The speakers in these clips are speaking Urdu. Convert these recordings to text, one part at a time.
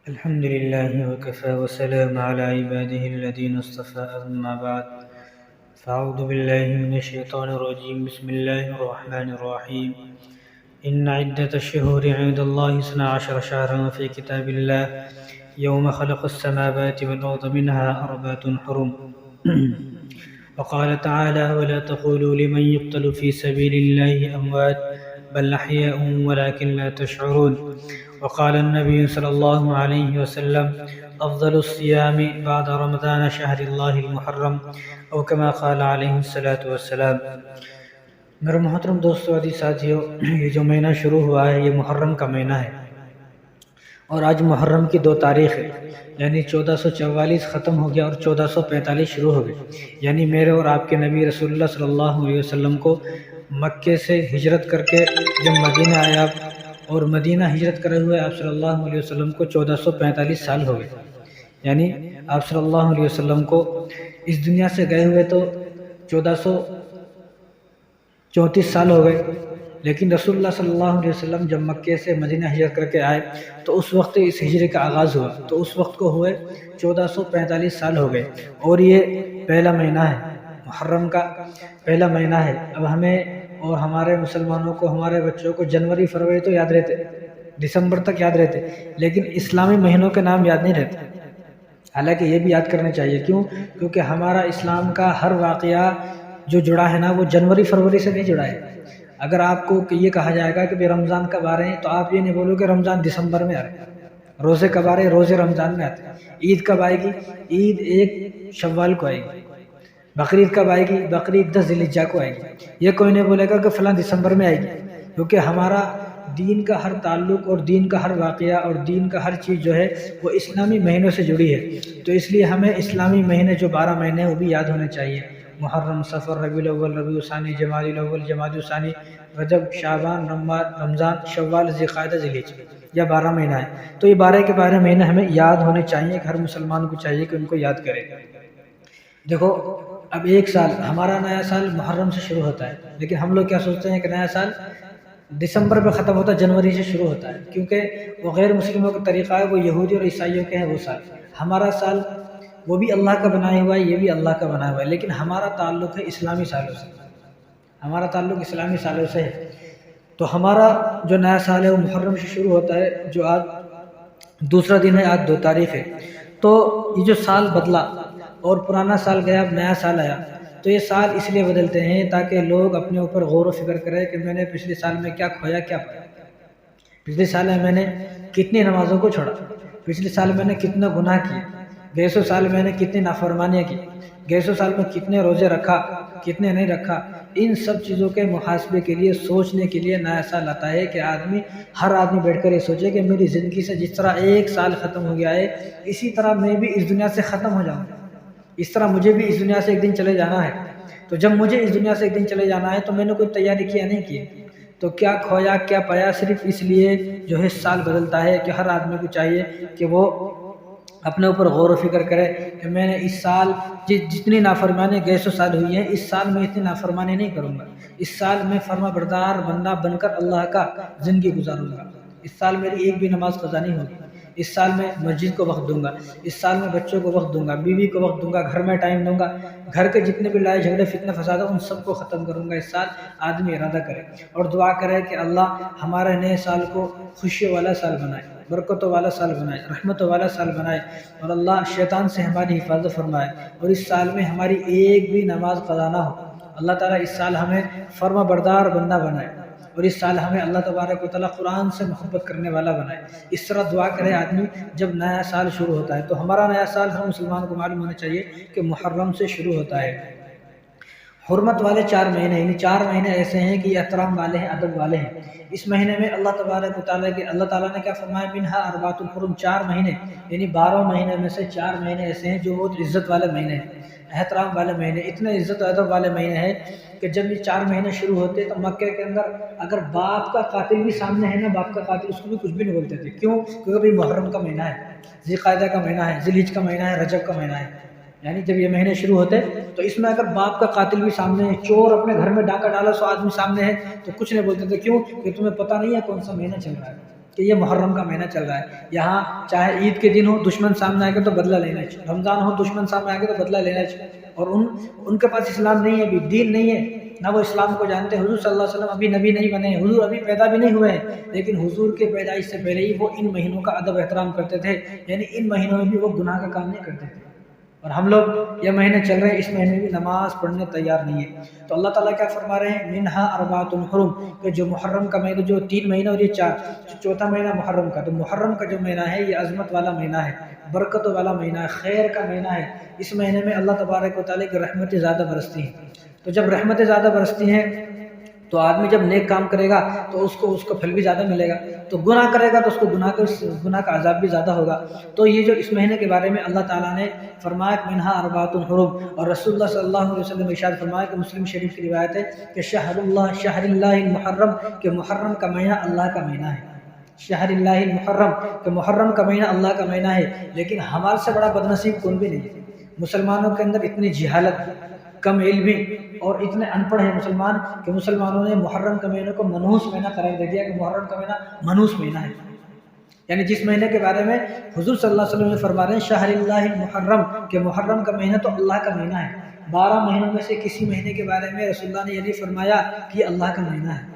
الحمد لله وكفى وسلام على عباده الذين اصطفى أما بعد فأعوذ بالله من الشيطان الرجيم بسم الله الرحمن الرحيم إن عدة الشهور عند الله 12 شهرا في كتاب الله يوم خلق السماوات والأرض منها أربعة حرم وقال تعالى ولا تقولوا لمن يقتل في سبيل الله أموات بل أحياء ولكن لا تشعرون وقال النبي صلی اللہ علیہ وسلم افضل الصیام بعد رمضان شہر اللہ المحرم او کما قال علیہ الصلاۃ والسلام۔ میرے محترم دوستو عزیز ساتھیو، یہ جو مہینہ شروع ہوا ہے یہ محرم کا مہینہ ہے اور آج محرم کی 2 تاریخ ہے، یعنی 1444 ختم ہو گیا اور 1445 شروع ہو گئی۔ یعنی میرے اور آپ کے نبی رسول اللہ صلی اللہ علیہ وسلم کو مکے سے ہجرت کر کے جب مدینہ آیا اور مدینہ ہجرت کرے ہوئے آپ صلی اللہ علیہ وسلم کو 1445 سال ہو گئے، یعنی آپ صلی اللہ علیہ وسلم کو اس دنیا سے گئے ہوئے تو 1434 سال ہو گئے، لیکن رسول اللہ صلی اللہ علیہ وسلم جب مکے سے مدینہ ہجرت کر کے آئے تو اس وقت اس ہجرے کا آغاز ہوا، تو اس وقت کو ہوئے 1445 سال ہو گئے، اور یہ پہلا مہینہ ہے، محرم کا پہلا مہینہ ہے۔ اب ہمیں اور ہمارے مسلمانوں کو، ہمارے بچوں کو جنوری فروری تو یاد رہتے، دسمبر تک یاد رہتے، لیکن اسلامی مہینوں کے نام یاد نہیں رہتے۔ حالانکہ یہ بھی یاد کرنا چاہیے، کیونکہ ہمارا اسلام کا ہر واقعہ جو جڑا ہے نا وہ جنوری فروری سے نہیں جڑا ہے۔ اگر آپ کو یہ کہا جائے گا کہ رمضان کب آ رہے ہیں تو آپ یہ نہیں بولو کہ رمضان دسمبر میں آ رہے ہیں، روزے کب آ رہے ہیں، روزے رمضان میں آتے ہیں، عید کب آئے گی، عید 1 شوال کو آئے گی، بقرعید کب آئے گی، بقرعید 10 ذی الحجہ کو آئے گی۔ یہ کوئی نہیں بولے گا کہ فلاں دسمبر میں آئے گی، کیونکہ ہمارا دین کا ہر تعلق اور دین کا ہر واقعہ اور دین کا ہر چیز جو ہے وہ اسلامی مہینوں سے جڑی ہے، تو اس لیے ہمیں اسلامی مہینے جو 12 مہینے ہیں وہ بھی یاد ہونے چاہیے۔ محرم، صفر، ربیع الاول، ربیع الثانی، جمادی الاول، جمادی الثانی، رجب، شعبان، رمضان، شوال، ذی القعدہ، ذی الحجہ، یہ 12 مہینہ ہے۔ تو یہ 12 کے 12 مہینے ہمیں یاد ہونے چاہیے کہ ہر مسلمان کو چاہیے کہ ان کو یاد کرے۔ دیکھو اب ایک سال، ہمارا نیا سال محرم سے شروع ہوتا ہے، لیکن ہم لوگ کیا سوچتے ہیں کہ نیا سال دسمبر پہ ختم ہوتا ہے، جنوری سے شروع ہوتا ہے، کیونکہ وہ غیر مسلموں کا طریقہ ہے، وہ یہودی اور عیسائیوں کے ہیں وہ سال۔ ہمارا سال وہ بھی اللہ کا بنایا ہوا ہے، یہ بھی اللہ کا بنایا ہوا ہے، لیکن ہمارا تعلق ہے اسلامی سالوں سے، ہمارا تعلق اسلامی سالوں سے ہے۔ تو ہمارا جو نیا سال ہے وہ محرم سے شروع ہوتا ہے، جو آج دوسرا دن ہے، آج 2 تاریخ ہے۔ تو یہ جو سال بدلا اور پرانا سال گیا، اب نیا سال آیا، تو یہ سال اس لیے بدلتے ہیں تاکہ لوگ اپنے اوپر غور و فکر کریں کہ میں نے پچھلے سال میں کیا کھویا، کیا پایا، پچھلے سال میں نے کتنی نمازوں کو چھوڑا، پچھلے سال میں نے کتنا گناہ کیا، گئے سال میں نے کتنی نافرمانیاں کی، گئے سال میں کتنے روزے رکھا، کتنے نہیں رکھا۔ ان سب چیزوں کے محاسبے کے لیے، سوچنے کے لیے نیا سال آتا ہے کہ ہر آدمی بیٹھ کر یہ سوچے کہ میری زندگی سے جس طرح ایک سال ختم ہو گیا ہے، اسی طرح میں بھی اس دنیا سے ختم ہو جاؤں گا، اس طرح مجھے بھی اس دنیا سے ایک دن چلے جانا ہے۔ تو جب مجھے اس دنیا سے ایک دن چلے جانا ہے تو میں نے کوئی تیاری کیا نہیں کی، تو کیا کھویا کیا پایا، صرف اس لیے جو ہے سال بدلتا ہے کہ ہر آدمی کو چاہیے کہ وہ اپنے اوپر غور و فکر کرے کہ میں نے اس سال جتنی نافرمانی گئے سال ہوئی ہے، اس سال میں اتنی نافرمانی نہیں کروں گا، اس سال میں فرما بردار بندہ بن کر اللہ کا زندگی گزاروں گا، اس سال میری ایک بھی نماز قضا نہیں ہوگی، اس سال میں مسجد کو وقت دوں گا، اس سال میں بچوں کو وقت دوں گا، بیوی کو وقت دوں گا، گھر میں ٹائم دوں گا، گھر کے جتنے بھی لڑائی جھگڑے فتنہ فساد ان سب کو ختم کروں گا۔ اس سال آدمی ارادہ کرے اور دعا کرے کہ اللہ ہمارے نئے سال کو خوشی والا سال بنائے، برکتوں والا سال بنائے، رحمتوں والا سال بنائے، اور اللہ شیطان سے ہماری حفاظت فرمائے، اور اس سال میں ہماری ایک بھی نماز قضا نہ ہو۔ اللہ تعالیٰ اس سال ہمیں فرما بردار بندہ بنائے، اور اس سال ہمیں اللہ تبارک و تعالیٰ قرآن سے محبت کرنے والا بنائے۔ اس طرح دعا کرے آدمی جب نیا سال شروع ہوتا ہے۔ تو ہمارا نیا سال ہر مسلمان کو معلوم ہونا چاہیے کہ محرم سے شروع ہوتا ہے۔ حرمت والے 4 مہینے، یعنی 4 مہینے ایسے ہیں کہ یہ احترام والے ہیں، ادب والے ہیں۔ اس مہینے میں اللہ تبارک و تعالیٰ نے کیا فرمایا، منہا اربعۃ حرم، 4 مہینے، یعنی 12 مہینے میں سے 4 مہینے ایسے ہیں جو بہت عزت والے مہینے ہیں، احترام والے مہینے، اتنے عزت و ادب والے مہینے ہیں کہ جب یہ 4 مہینے شروع ہوتے تو مکے کے اندر اگر باپ کا قاتل بھی سامنے ہے نا، باپ کا قاتل، اس کو بھی کچھ بھی نہیں بولتے تھے۔ کیوں؟ کیونکہ محرم کا مہینہ ہے، ذی القعدہ کا مہینہ ہے، ذی الحجہ کا مہینہ ہے، رجب کا مہینہ ہے، یعنی جب یہ مہینے شروع ہوتے تو اس میں اگر باپ کا قاتل بھی سامنے ہے، چور اپنے گھر میں ڈاکہ ڈالا 100 آدمی سامنے ہے تو کچھ نہیں بولتے تھے۔ کیوں؟ کہ تمہیں پتہ نہیں ہے کون سا مہینہ چل رہا ہے، کہ یہ محرم کا مہینہ چل رہا ہے، یہاں چاہے عید کے دن ہو دشمن سامنے آئے گا تو بدلہ لینا چاہیے، رمضان ہو دشمن سامنے آئے گا تو بدلہ لینا چاہیے، اور ان کے پاس اسلام نہیں ہے، ابھی دین نہیں ہے، نہ وہ اسلام کو جانتے، حضور صلی اللہ علیہ وسلم ابھی نبی نہیں بنے ہیں، حضور ابھی پیدا بھی نہیں ہوئے ہیں، لیکن حضور کے پیدائش سے پہلے ہی وہ ان مہینوں کا ادب احترام کرتے تھے، یعنی ان مہینوں میں بھی وہ گناہ کا کام نہیں کرتے تھے، اور ہم لوگ یہ مہینے چل رہے ہیں، اس مہینے بھی نماز پڑھنے تیار نہیں ہے۔ تو اللہ تعالیٰ کیا فرما رہے ہیں، منہا اربعۃ حرم، کہ جو محرم کا مہینہ، جو 3 مہینہ اور یہ 4، چوتھا مہینہ محرم کا، تو محرم کا جو مہینہ ہے یہ عظمت والا مہینہ ہے، برکت والا مہینہ ہے، خیر کا مہینہ ہے، اس مہینے میں اللہ تبارک و تعالیٰ کی رحمتیں زیادہ برستی ہیں، تو جب رحمتیں زیادہ برستی ہیں تو آدمی جب نیک کام کرے گا تو اس کو پھل بھی زیادہ ملے گا، تو گناہ کرے گا تو اس کو گناہ کا عذاب بھی زیادہ ہوگا۔ تو یہ جو اس مہینے کے بارے میں اللہ تعالیٰ نے فرمایا کہ منہا اربعۃ حرم، اور رسول اللہ صلی اللہ علیہ وسلم ارشاد فرمایا کہ مسلم شریف کی روایت ہے کہ شہر اللہ المحرم، کہ محرم کا مہینہ اللہ کا مہینہ ہے، شہر اللہ المحرم، کہ محرم کا مہینہ اللہ کا مہینہ ہے، لیکن ہمارے سے بڑا بدنصیب کون بھی نہیں ہے۔ مسلمانوں کے اندر اتنی جہالت، کم علمی اور اتنے ان پڑھ ہیں مسلمان کہ مسلمانوں نے محرم کا مہینہ کو منحوس مہینہ قرار دے دیا کہ محرم کا مہینہ منحوس مہینہ ہے، یعنی جس مہینے کے بارے میں حضور صلی اللہ علیہ وسلم نے فرما رہے ہیں شہر اللہ المحرم، کہ محرم کا مہینہ تو اللہ کا مہینہ ہے، 12 مہینوں میں سے کسی مہینے کے بارے میں رسول اللہ نے یہ نہیں فرمایا کہ یہ اللہ کا مہینہ ہے،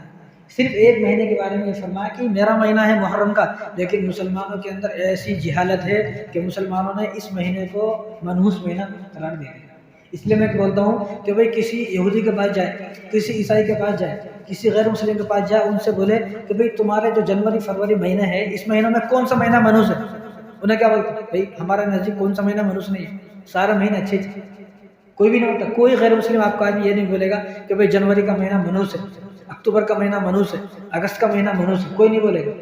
صرف ایک مہینے کے بارے میں یہ فرمایا کہ میرا مہینہ ہے محرم کا، لیکن مسلمانوں کے اندر ایسی جہالت ہے کہ مسلمانوں نے اس مہینے کو منحوس مہینہ قرار دے دیا۔ اس لیے میں بولتا ہوں کہ بھئی کسی یہودی کے پاس جائے، کسی عیسائی کے پاس جائے، کسی غیر مسلم کے پاس جائے، ان سے بولے کہ بھئی تمہارے جو جنوری فروری مہینہ ہے، اس مہینوں میں کون سا مہینہ منحوس ہے؟ انہیں کیا بولتے ہیں؟ بھئی ہمارا نزدیک کون سا مہینہ منحوس نہیں ہے، سارا مہینہ اچھے تھے، کوئی بھی نہیں ہوتا، کوئی غیر مسلم آپ کو آدمی یہ نہیں بولے گا کہ بھئی جنوری کا مہینہ منحوس ہے، اکتوبر کا مہینہ منحوس ہے، اگست کا مہینہ منحوس ہے، کوئی نہیں بولے گا،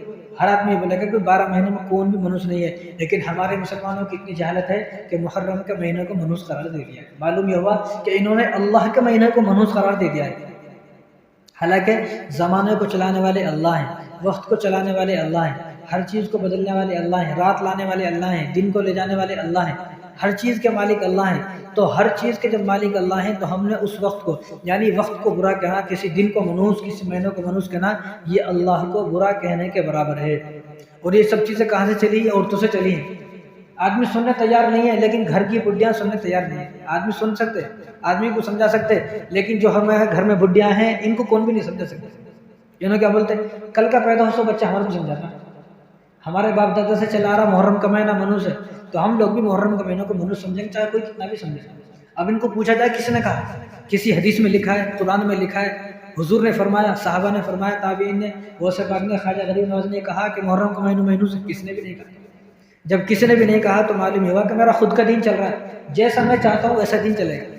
ہر آدمی یہ بولے گا کہ 12 مہینے میں کون بھی منحوس نہیں ہے، لیکن ہمارے مسلمانوں کی اتنی جہالت ہے کہ محرم کے مہینے کو منحوس قرار دے دیا ہے۔ معلوم یہ ہوا کہ انہوں نے اللہ کے مہینے کو منحوس قرار دے دیا ہے، حالانکہ زمانے کو چلانے والے اللہ ہیں، وقت کو چلانے والے اللہ ہیں، ہر چیز کو بدلنے والے اللہ ہیں، رات لانے والے اللہ ہیں، دن کو لے جانے والے اللہ ہیں، ہر چیز کے مالک اللہ ہیں، تو ہر چیز کے جب مالک اللہ ہیں تو ہم نے اس وقت کو، یعنی وقت کو برا کہنا، کسی دن کو منحوس، کسی مہینے کو منحوس کہنا، یہ اللہ کو برا کہنے کے برابر ہے۔ اور یہ سب چیزیں کہاں سے چلی ہیں؟ عورتوں سے چلی ہیں۔ آدمی سننے تیار نہیں ہے، لیکن گھر کی بڈیاں سننے تیار نہیں ہیں۔ آدمی سن سکتے، آدمی کو سمجھا سکتے، لیکن جو ہمارے گھر میں بڈیاں ہیں ان کو کون بھی نہیں سمجھا سکتے۔ انہوں کیا بولتے ہیں، کل کا پیدا ہو سو بچہ ہمارے کو سمجھاتا، ہمارے باپ دادا سے چلا رہا محرم کا مہینہ منحوس ہے، تو ہم لوگ بھی محرم کے مہینوں کو منحوس سمجھیں گے، چاہے کوئی کتنا بھی سمجھے۔ اب ان کو پوچھا جائے کس نے کہا، کسی حدیث میں لکھا ہے، قرآن میں لکھا ہے، حضور نے فرمایا، صحابہ نے فرمایا، تابعین نے، غوث پاک نے، خواجہ غریب نواز نے کہا کہ محرم کا مہینہ منحوس ہے، کس نے بھی نہیں کہا۔ جب کسی نے بھی نہیں کہا تو معلوم ہوا کہ میرا خود کا دین چل رہا ہے، جیسا میں چاہتا ہوں ویسا دین چلے گا۔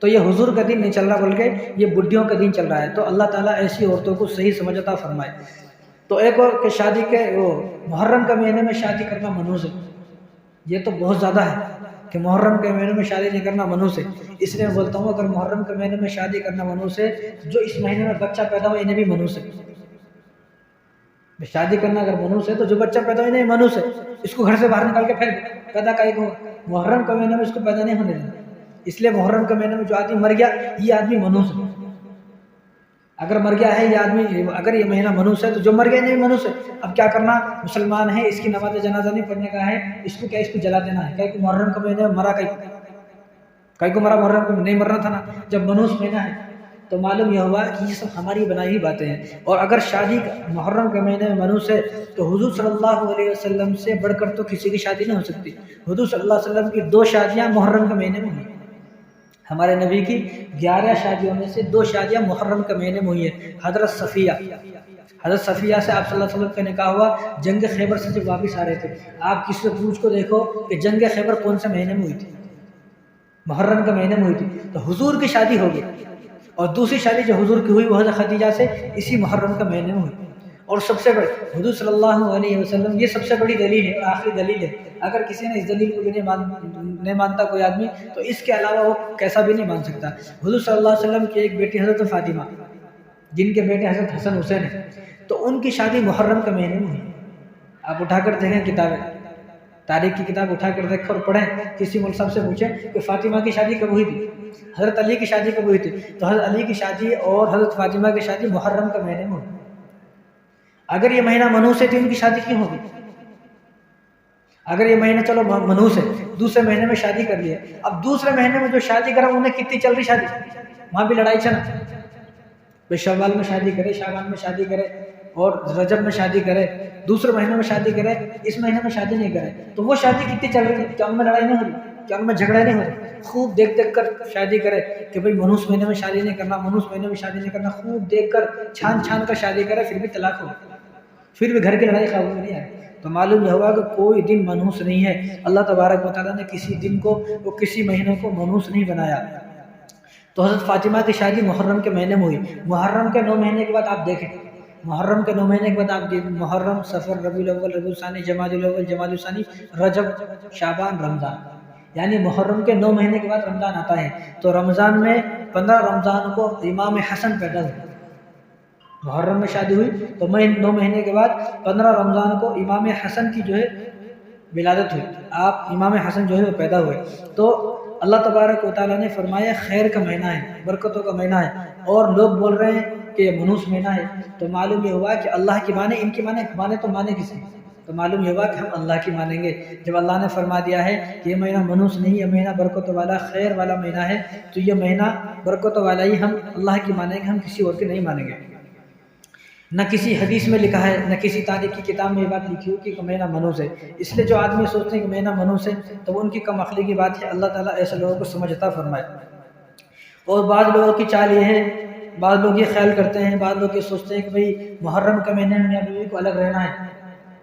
تو یہ حضور کا دین نہیں چل رہا بلکہ یہ بڈھیوں کا دین چل رہا ہے۔ تو اللہ تعالیٰ ایسی عورتوں کو صحیح سمجھ عطا فرمائے۔ تو ایک اور کہ شادی کے محرم کے مہینے میں شادی کرنا منحوس ہے، یہ تو بہت زیادہ ہے کہ محرم کے مہینے میں شادی نہیں کرنا منحوس ہے۔ اس لیے میں بولتا ہوں اگر محرم کے مہینے میں شادی کرنا منحوس ہے، جو اس مہینے میں بچہ پیدا ہوا انہیں بھی منحوس ہے۔ شادی کرنا اگر منحوس ہے تو جو بچہ پیدا ہوا انہیں منحوس ہے، اس کو گھر سے باہر نکال کے پھینک پیدا کا کو محرم کے مہینے میں اس کو پیدا نہیں ہونے دینا۔ اس لیے محرم کے مہینے میں جو آدمی مر گیا یہ آدمی منحوس ہے۔ اگر مر گیا ہے یہ آدمی، اگر یہ مہینہ منحوس ہے تو جو مر گیا نہیں منحوس ہے۔ اب کیا کرنا، مسلمان ہے، اس کی نماز جنازہ نہیں پڑھنے کا ہے، اس کو کیا، اس کو جلا دینا ہے، کہ محرم کے مہینے میں مرا، کئی کو مرا، محرم کو نہیں مرنا تھا نا، جب منحوس مہینہ ہے۔ تو معلوم یہ ہوا کہ یہ سب ہماری بنائی ہوئی باتیں ہیں۔ اور اگر شادی محرم کے مہینے میں منحوس ہے تو حضور صلی اللہ علیہ وسلم سے بڑھ کر تو کسی کی شادی نہیں ہو سکتی۔ حضور صلی اللہ علیہ وسلم کی 2 شادیاں محرم کے مہینے میں ہوئی، ہمارے نبی کی 11 شادیوں میں سے 2 شادیاں محرم کے مہینے میں ہوئی ہیں۔ حضرت صفیہ سے آپ صلی اللہ علیہ وسلم کا نکاح ہوا جنگ خیبر سے جب واپس آ رہے تھے۔ آپ کسی سے پوچھ کو دیکھو کہ جنگ خیبر کون سے مہینے میں ہوئی تھی، محرم کے مہینے میں ہوئی تھی، تو حضور کی شادی ہو گئی۔ اور دوسری شادی جو حضور کی ہوئی وہ حضرت خدیجہ سے اسی محرم کے مہینے میں ہوئی۔ اور سب سے بڑی حضور صلی اللہ علیہ وسلم، یہ سب سے بڑی دلیل ہے اور آخری دلیل ہے۔ اگر کسی نے اس دلیل کو بھی نہیں مانتا کوئی آدمی، تو اس کے علاوہ وہ کیسا بھی نہیں مان سکتا۔ حضور صلی اللہ علیہ وسلم کی ایک بیٹی حضرت فاطمہ، جن کے بیٹے حضرت حسن حسین ہیں، تو ان کی شادی محرم کے مہینے میں ہوئی۔ آپ اٹھا کر دیکھیں کتابیں، تاریخ کی کتاب اٹھا کر دیکھ اور پڑھیں، کسی مولوی صاحب سے پوچھیں کہ فاطمہ کی شادی کب ہوئی تھی، حضرت علی کی شادی کب ہوئی تھی، تو حضرت علی کی شادی اور حضرت فاطمہ کی شادی محرم کے مہینے میں ہوئی۔ اگر یہ مہینہ منحوس ہے تو ان کی شادی کیوں ہوگی؟ اگر یہ مہینہ چلو منحوس ہے، دوسرے مہینے میں شادی کر لی ہے، اب دوسرے مہینے میں جو شادی کرا انہیں کتنی چل رہی شادی، وہاں بھی لڑائی چلا، بھائی شوال میں شادی کرے، شعبان میں شادی کرے، اور رجب میں شادی کرے، دوسرے مہینے میں شادی کرے، اس مہینے میں شادی نہیں کرے، تو وہ شادی کتنی چل رہی ہے؟ کیا ان میں لڑائی نہیں ہو رہی؟ کیا ان میں جھگڑے نہیں ہو رہے؟ خوب دیکھ دیکھ کر شادی کرے کہ بھائی منحوس مہینے میں شادی نہیں کرنا، منحوس مہینے میں شادی نہیں کرنا، خوب دیکھ کر چھان چھان کر شادی کرے، پھر بھی طلاق ہو، پھر بھی گھر کی لڑائی قابو میں نہیں آئی، تو معلوم یہ ہوا کہ کوئی دن منحوس نہیں ہے۔ اللہ تبارک و تعالیٰ نے کسی دن کو، کسی مہینے کو منحوس نہیں بنایا۔ تو حضرت فاطمہ کی شادی محرم کے مہینے میں ہوئی۔ محرم کے 9 مہینے کے بعد آپ دیکھیں، محرم کے 9 مہینے کے بعد آپ دیکھیں، محرم، صفر، ربیع الاول، ربیع الثانی، جمادی الاول، جمادی الثانی، رجب، شعبان، رمضان، یعنی محرم کے 9 مہینے کے بعد رمضان آتا ہے۔ تو رمضان میں 15 رمضان کو امام حسن پیدا ہوئے، محرم میں شادی ہوئی تو 9 مہینے کے بعد 15 رمضان کو امام حسن کی جو ہے ولادت ہوئی، آپ امام حسن جو ہے وہ پیدا ہوئے۔ تو اللہ تبارک و تعالیٰ نے فرمایا خیر کا مہینہ ہے، برکتوں کا مہینہ ہے، اور لوگ بول رہے ہیں کہ یہ منحوس مہینہ ہے، تو معلوم یہ ہوا کہ اللہ کی مانے، ان کی مانے تو مانے کسی، تو معلوم یہ ہوا کہ ہم اللہ کی مانیں گے۔ جب اللہ نے فرما دیا ہے کہ یہ مہینہ منحوس نہیں، یہ مہینہ برکتوں والا، خیر والا مہینہ ہے، تو یہ مہینہ برکتوں والا ہی ہم اللہ کی مانیں گے، ہم کسی اور کی نہیں مانیں گے۔ نہ کسی حدیث میں لکھا ہے، نہ کسی تاریخ کی کتاب میں یہ بات لکھی ہو کہ مہینہ منحوس ہے۔ اس لیے جو آدمی سوچتے ہیں کہ مہینہ منحوس ہے تو وہ ان کی کم عقلی کی بات ہے، اللہ تعالیٰ ایسے لوگوں کو سمجھ عطا فرمائے۔ اور بعض لوگوں کی چال یہ ہے، بعض لوگ یہ خیال کرتے ہیں، بعض لوگ یہ سوچتے ہیں کہ بھئی محرم کے مہینے میں میاں بیوی کو الگ رہنا ہے،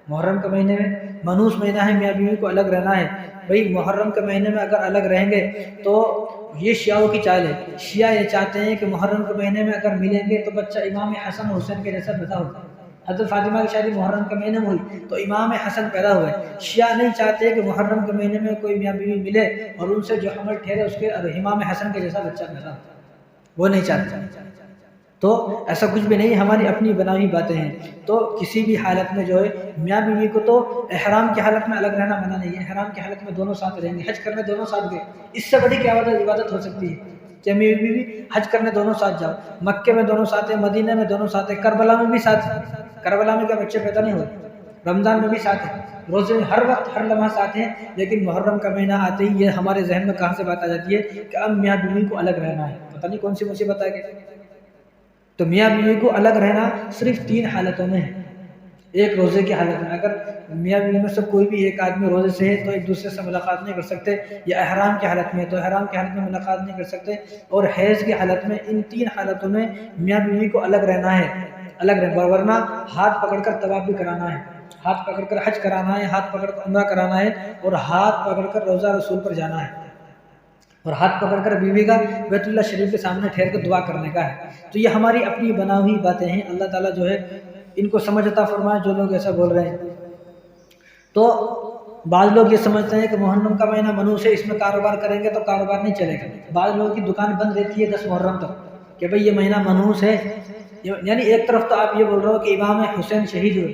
محرم کے مہینے میں منحوس مہینہ ہے، میاں بیوی کو الگ رہنا ہے۔ بھئی محرم کے مہینے میں اگر الگ رہیں گے تو یہ شیعوں کی چال ہے، شیعہ یہ چاہتے ہیں کہ محرم کے مہینے میں اگر ملیں گے تو بچہ امام حسن حسین کے جیسا پیدا ہوگا۔ حضرت فاطمہ کی شادی محرم کے مہینے میں ہوئی تو امام حسن پیدا ہوئے۔ شیعہ نہیں چاہتے کہ محرم کے مہینے میں کوئی میاں بیوی ملے اور ان سے جو حمل ٹھہرے اس کے امام حسن کے جیسا بچہ پیدا ہو، وہ نہیں چاہتے۔ تو ایسا کچھ بھی نہیں، ہماری اپنی بنائی ہوئی باتیں ہیں۔ تو کسی بھی حالت میں جو ہے میاں بیوی کو تو احرام کی حالت میں الگ رہنا منع نہیں ہے، احرام کی حالت میں دونوں ساتھ رہیں گے، حج کرنے دونوں ساتھ گئے، اس سے بڑی کیا عبادت ہو سکتی ہے کہ میاں بیوی حج کرنے دونوں ساتھ جاؤ، مکے میں دونوں ساتھ ہیں، مدینہ میں دونوں ساتھ ہیں، کربلا میں بھی ساتھ ہیں، کربلا میں کیا بچے پیدا نہیں ہوتے، رمضان میں بھی ساتھ ہیں، روزے میں ہر وقت ہر لمحہ ساتھ ہیں، لیکن محرم کا مہینہ آتے ہی یہ ہمارے ذہن میں کہاں سے بات آ جاتی ہے کہ اب میاں بیوی کو الگ رہنا ہے، پتہ نہیں کون سی مصیبت آ گئی۔ تو میاں بیوی کو الگ رہنا صرف 3 حالتوں میں ہے۔ ایک روزے کی حالت میں، اگر میاں بیوی میں سے کوئی بھی ایک آدمی روزے سے ہے تو ایک دوسرے سے ملاقات نہیں کر سکتے، یا احرام کی حالت میں تو احرام کی حالت میں ملاقات نہیں کر سکتے، اور حیض کی حالت میں، ان 3 حالتوں میں میاں بیوی کو الگ رہنا ہے، الگ رہنا، ورنہ ہاتھ پکڑ کر طواف بھی کرانا ہے، ہاتھ پکڑ کر حج کرانا ہے، ہاتھ پکڑ کر عمرہ کرانا ہے، اور ہاتھ پکڑ کر روزہ رسول پر جانا ہے، اور ہاتھ پکڑ کر بیوی کا بیت اللہ شریف کے سامنے ٹھہر کے دعا کرنے کا ہے۔ تو یہ ہماری اپنی بنا ہوئی باتیں ہیں، اللہ تعالیٰ جو ہے ان کو سمجھ عطا فرمائے جو لوگ ایسا بول رہے ہیں۔ تو بعض لوگ یہ سمجھتے ہیں کہ محرم کا مہینہ منحوس ہے، اس میں کاروبار کریں گے تو کاروبار نہیں چلے گا، بعض لوگوں کی دکان بند رہتی ہے 10 محرم تک کہ بھئی یہ مہینہ منحوس ہے، یعنی ایک طرف تو آپ یہ بول رہے ہو کہ امام حسین شہید ہوئے،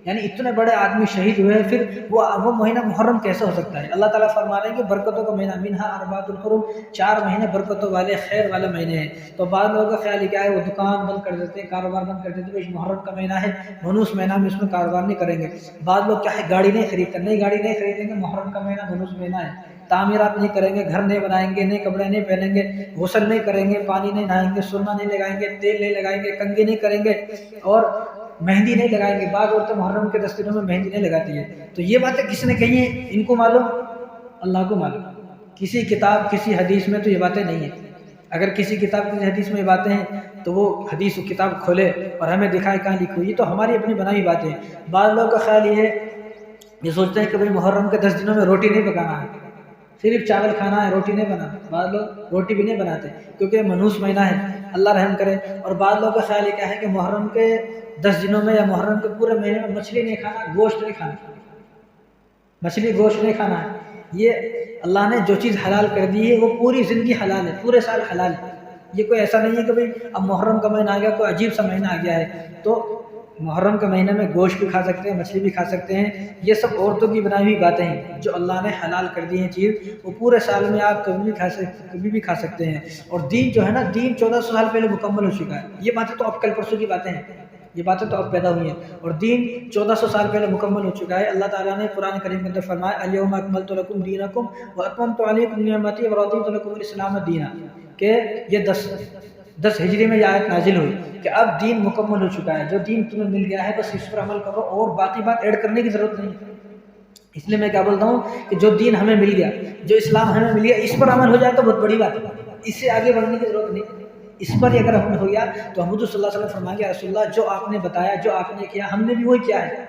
یعنی اتنے بڑے آدمی شہید ہوئے، پھر وہ مہینہ محرم کیسے ہو سکتا ہے؟ اللہ تعالیٰ فرما رہے ہیں کہ برکتوں کا مہینہ، منہا اربعۃ الحرم، 4 مہینے برکتوں والے، خیر والے مہینے ہیں۔ تو بعض لوگوں کا خیال کیا ہے، وہ دکان بند کر دیتے ہیں، کاروبار بند کر دیتے ہیں، محرم کا مہینہ ہے، منحوس مہینہ میں اس میں کاروبار نہیں کریں گے۔ بعض لوگ کیا ہے، گاڑی نہیں خریدتے، نئی گاڑی نہیں خریدیں گے، محرم کا مہینہ منحوس مہینہ ہے، تعمیرات نہیں کریں گے، گھر نہیں بنائیں گے، نئے کپڑے نہیں پہنیں گے، غسل نہیں کریں گے، پانی نہیں نہائیں گے، سرما نہیں لگائیں گے، تیل نہیں لگائیں گے، کنگھی نہیں کریں گے، اور مہندی نہیں لگائیں گے۔ بعض عورتیں محرم کے 10 دنوں میں مہندی نہیں لگاتی ہے۔ تو یہ باتیں کس نے کہی ہیں؟ ان کو معلوم، اللہ کو معلوم، کسی کتاب کسی حدیث میں تو یہ باتیں نہیں ہیں۔ اگر کسی کتاب کسی حدیث میں یہ باتیں ہیں تو وہ حدیث و کتاب کھولے اور ہمیں دکھائے کہاں لکھی ہوئی، یہ تو ہماری اپنی بنائی باتیں ہیں۔ بعض لوگوں کا خیال یہ سوچتے ہیں کہ بھئی محرم کے 10 دنوں میں روٹی نہیں پکانا ہے، صرف چاول کھانا ہے، روٹی نہیں بنانا۔ بعض لوگ روٹی بھی نہیں بناتے کیونکہ منحوس مہینہ ہے، اللہ رحم کرے۔ اور بعض لوگوں کا خیال یہ کیا ہے کہ محرم کے 10 دنوں میں یا محرم کے پورے مہینے میں مچھلی نہیں کھانا، گوشت نہیں کھانا، مچھلی گوشت نہیں کھانا ہے۔ یہ اللہ نے جو چیز حلال کر دی ہے وہ پوری زندگی حلال ہے، پورے سال حلال ہے۔ یہ کوئی ایسا نہیں ہے کہ بھئی اب محرم کا مہینہ آ گیا، کوئی عجیب سا مہینہ آ گیا ہے تو محرم کے مہینے میں گوشت بھی کھا سکتے ہیں، مچھلی بھی کھا سکتے ہیں۔ یہ سب عورتوں کی بنائی ہوئی باتیں ہیں جو اللہ نے حلال کر دی ہیں چیز، وہ پورے سال میں آپ کبھی بھی کھا سکتے ہیں۔ اور دین جو ہے نا، دین 1400 سال پہلے مکمل ہو چکا ہے۔ یہ باتیں تو اب کل پرسوں کی باتیں ہیں۔ یہ باتیں تو اب پیدا ہوئی ہیں، اور دین 1400 سال پہلے مکمل ہو چکا ہے۔ اللہ تعالیٰ نے قرآن کریم کے اندر فرمایا الیوم اکملت لکم دینکم واتممت علیکم نعمتی ورضیت لکم الاسلام دینا، کہ یہ 10 ہجری میں یہ آیت نازل ہوئی کہ اب دین مکمل ہو چکا ہے، جو دین تمہیں مل گیا ہے بس اس پر عمل کرو، اور باقی بات ایڈ کرنے کی ضرورت نہیں۔ اس لیے میں کیا بولتا ہوں کہ جو دین ہمیں مل گیا، جو اسلام ہمیں مل گیا، اس پر عمل ہو جائے تو بہت بڑی بات ہے، اس سے آگے بڑھنے کی ضرورت نہیں۔ اس پر اگر عمل ہو گیا تو حضور صلی اللہ علیہ وسلم فرمائیں گے رسول اللہ جو آپ نے بتایا، جو آپ نے کیا، ہم نے بھی وہی کیا ہے،